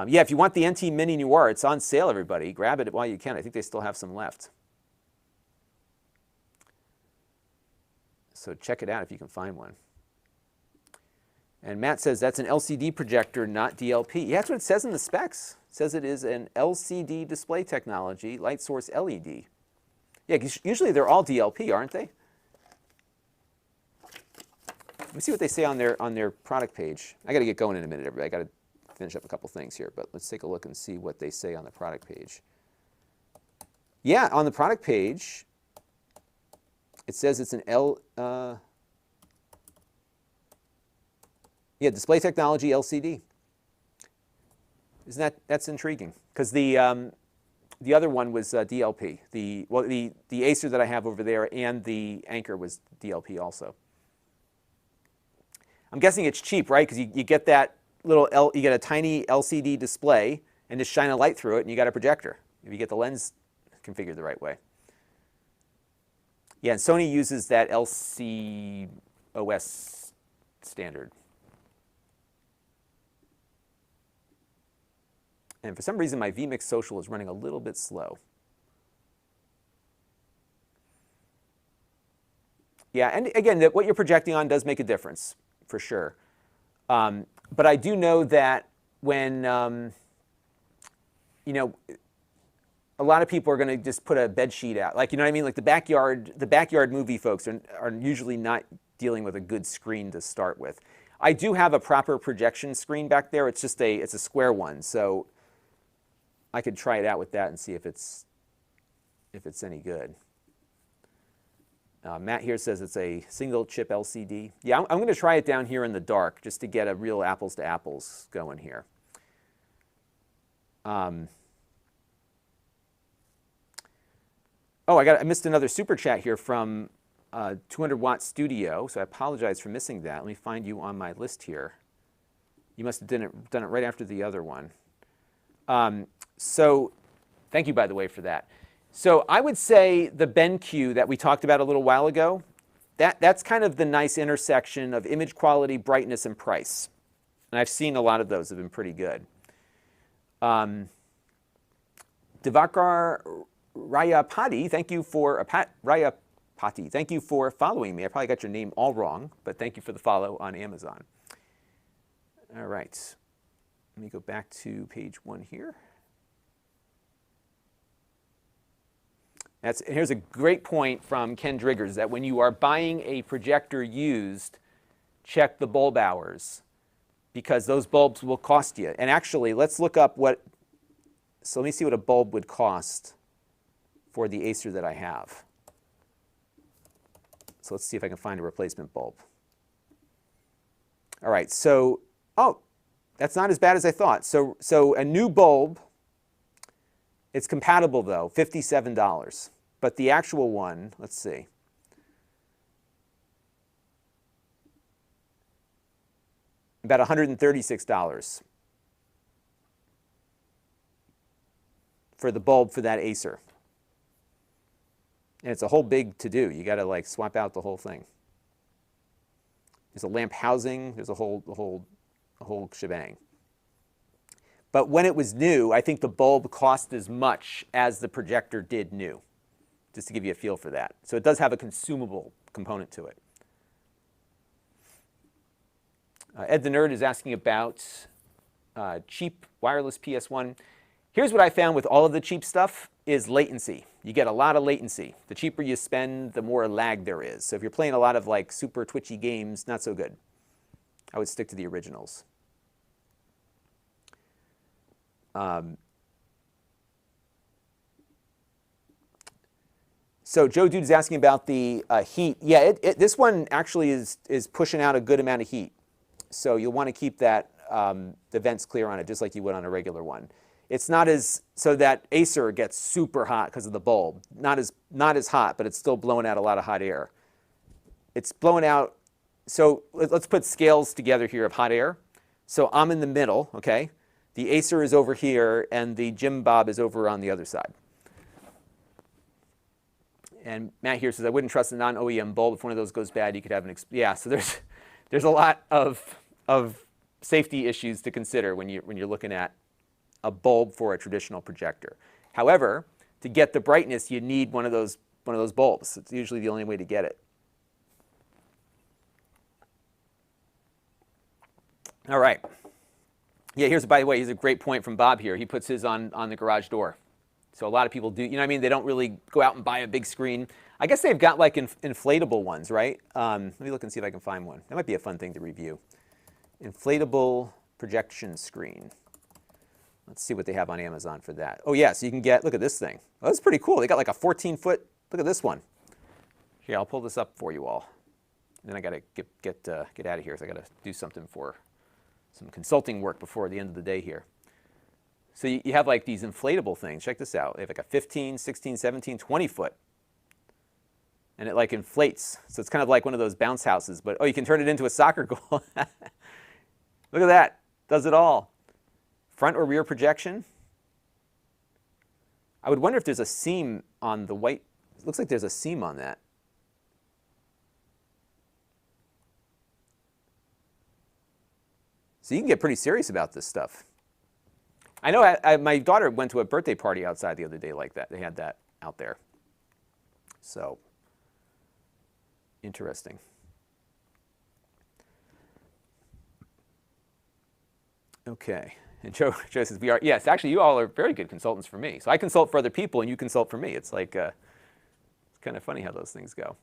D: Yeah, if you want the NT Mini Noir, it's on sale, everybody. Grab it while you can. I think they still have some left. So check it out if you can find one. And Matt says that's an LCD projector, not DLP. Yeah, that's what it says in the specs. It says it is an LCD display technology, light source LED. Yeah, usually they're all DLP, aren't they? Let me see what they say on their product page. I got to get going in a minute, everybody. I got to finish up a couple things here, but let's take a look and see what they say on the product page. Yeah, on the product page, it says it's an display technology LCD. That's intriguing? Because the other one was DLP. The Acer that I have over there and the Anchor was DLP also. I'm guessing it's cheap, right? Because you get that you get a tiny LCD display and just shine a light through it, and you got a projector if you get the lens configured the right way. Yeah, and Sony uses that LCOS standard. And for some reason, my vMix Social is running a little bit slow. Yeah, and again, what you're projecting on does make a difference, for sure. But I do know that when, you know, a lot of people are going to just put a bed sheet out. Like, you know what I mean? Like the backyard movie folks are usually not dealing with a good screen to start with. I do have a proper projection screen back there. It's just it's a square one, so I could try it out with that and see if it's any good. Matt here says it's a single chip LCD. Yeah, I'm going to try it down here in the dark just to get a real apples to apples going here. Oh, I missed another super chat here from 200 Watt Studio, so I apologize for missing that. Let me find you on my list here. You must have done it right after the other one. So thank you, by the way, for that. So I would say the BenQ that we talked about a little while ago, that's kind of the nice intersection of image quality, brightness, and price. And I've seen a lot of those have been pretty good. Divakar Rayapati, thank you for Rayapati, thank you for following me. I probably got your name all wrong, but thank you for the follow on Amazon. All right, let me go back to page 1 here. Here's a great point from Ken Driggers, that when you are buying a projector used, check the bulb hours, because those bulbs will cost you. And actually, let's look up so let me see what a bulb would cost for the Acer that I have. So let's see if I can find a replacement bulb. All right, so, oh, that's not as bad as I thought. So a new bulb, it's compatible though, $57. But the actual one, let's see. About $136 for the bulb for that Acer. And it's a whole big to-do. You got to like swap out the whole thing. There's a lamp housing. There's a whole shebang. But when it was new, I think the bulb cost as much as the projector did new, just to give you a feel for that. So it does have a consumable component to it. Ed the Nerd is asking about cheap wireless PS1. Here's what I found with all of the cheap stuff is latency. You get a lot of latency. The cheaper you spend, the more lag there is. So if you're playing a lot of like super twitchy games, not so good. I would stick to the originals. So Joe Dude's asking about the heat. Yeah, this one actually is pushing out a good amount of heat. So you'll want to keep that the vents clear on it, just like you would on a regular one. It's not as, so that Acer gets super hot because of the bulb. Not as hot, but it's still blowing out a lot of hot air. It's blowing out, so let's put scales together here of hot air. So I'm in the middle, okay? The Acer is over here, and the JimTab is over on the other side. And Matt here says, I wouldn't trust a non-OEM bulb. If one of those goes bad, you could have yeah, so there's a lot of safety issues to consider when you're looking at a bulb for a traditional projector. However, to get the brightness, you need one of those bulbs. It's usually the only way to get it. All right. Yeah, by the way, here's a great point from Bob here. He puts his on the garage door. So a lot of people do, you know what I mean? They don't really go out and buy a big screen. I guess they've got like inflatable ones, right? Let me look and see if I can find one. That might be a fun thing to review. Inflatable projection screen. Let's see what they have on Amazon for that. Oh yeah, so you can get, look at this thing. Oh, that's pretty cool. They got like a 14-foot, look at this one. Here, I'll pull this up for you all. And then I gotta get out of here, so I gotta do something for some consulting work before the end of the day here. So you have like these inflatable things. Check this out. They have like a 15, 16, 17, 20-foot. And it like inflates. So it's kind of like one of those bounce houses. But, oh, you can turn it into a soccer goal. Look at that. Does it all. Front or rear projection. I would wonder if there's a seam on the white. It looks like there's a seam on that. So you can get pretty serious about this stuff. I know my daughter went to a birthday party outside the other day like that. They had that out there. So, interesting. Okay. And Joe says, we are, yes, actually, you all are very good consultants for me. So I consult for other people, and you consult for me. It's like, it's kind of funny how those things go.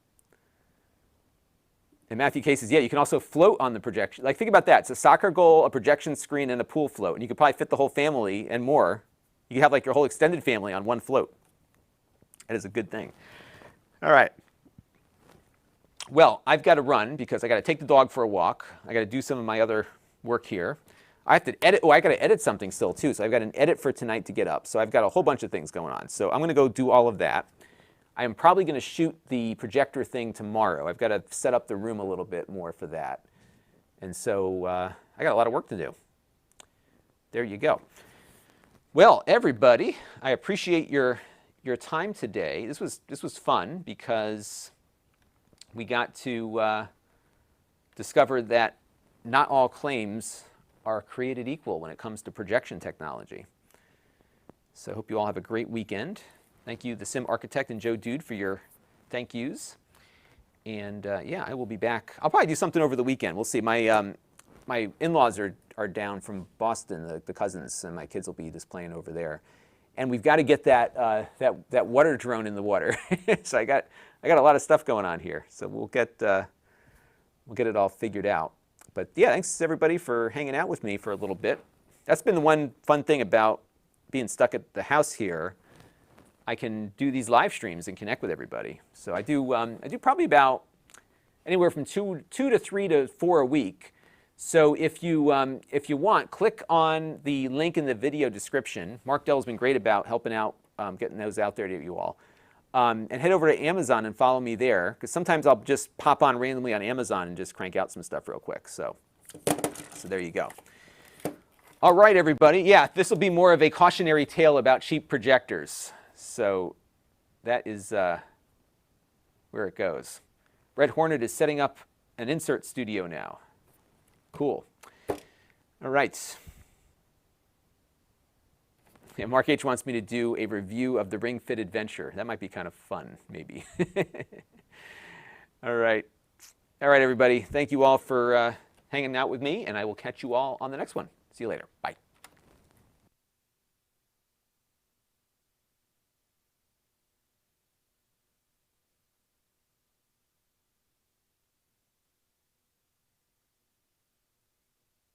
D: And Matthew K says, yeah, you can also float on the projection. Like, think about that. It's a soccer goal, a projection screen, and a pool float. And you could probably fit the whole family and more. You could have, like, your whole extended family on one float. That is a good thing. All right. Well, I've got to run because I got to take the dog for a walk. I got to do some of my other work here. I have to edit. Oh, I got to edit something still, too. So I've got an edit for tonight to get up. So I've got a whole bunch of things going on. So I'm going to go do all of that. I am probably going to shoot the projector thing tomorrow. I've got to set up the room a little bit more for that. And so I got a lot of work to do. There you go. Well, everybody, I appreciate your time today. This was fun because we got to discover that not all claims are created equal when it comes to projection technology. So I hope you all have a great weekend. Thank you, the Sim Architect and Joe Dude, for your thank yous. And yeah, I will be back. I'll probably do something over the weekend. We'll see. My in-laws are down from Boston, the cousins, and my kids will be just playing over there. And we've got to get that water drone in the water. So I got a lot of stuff going on here. So we'll get it all figured out. But yeah, thanks everybody for hanging out with me for a little bit. That's been the one fun thing about being stuck at the house here. I can do these live streams and connect with everybody. So I do probably about anywhere from two to 3 to 4 a week. So if you want, click on the link in the video description. Mark Dell's been great about helping out, getting those out there to you all. And head over to Amazon and follow me there, because sometimes I'll just pop on randomly on Amazon and just crank out some stuff real quick. So there you go. All right, everybody. Yeah, this will be more of a cautionary tale about cheap projectors. So that is where it goes. Red Hornet is setting up an insert studio now. Cool. All right. Yeah, Mark H. wants me to do a review of the Ring Fit Adventure. That might be kind of fun, maybe. All right. All right, everybody. Thank you all for hanging out with me, and I will catch you all on the next one. See you later. Bye.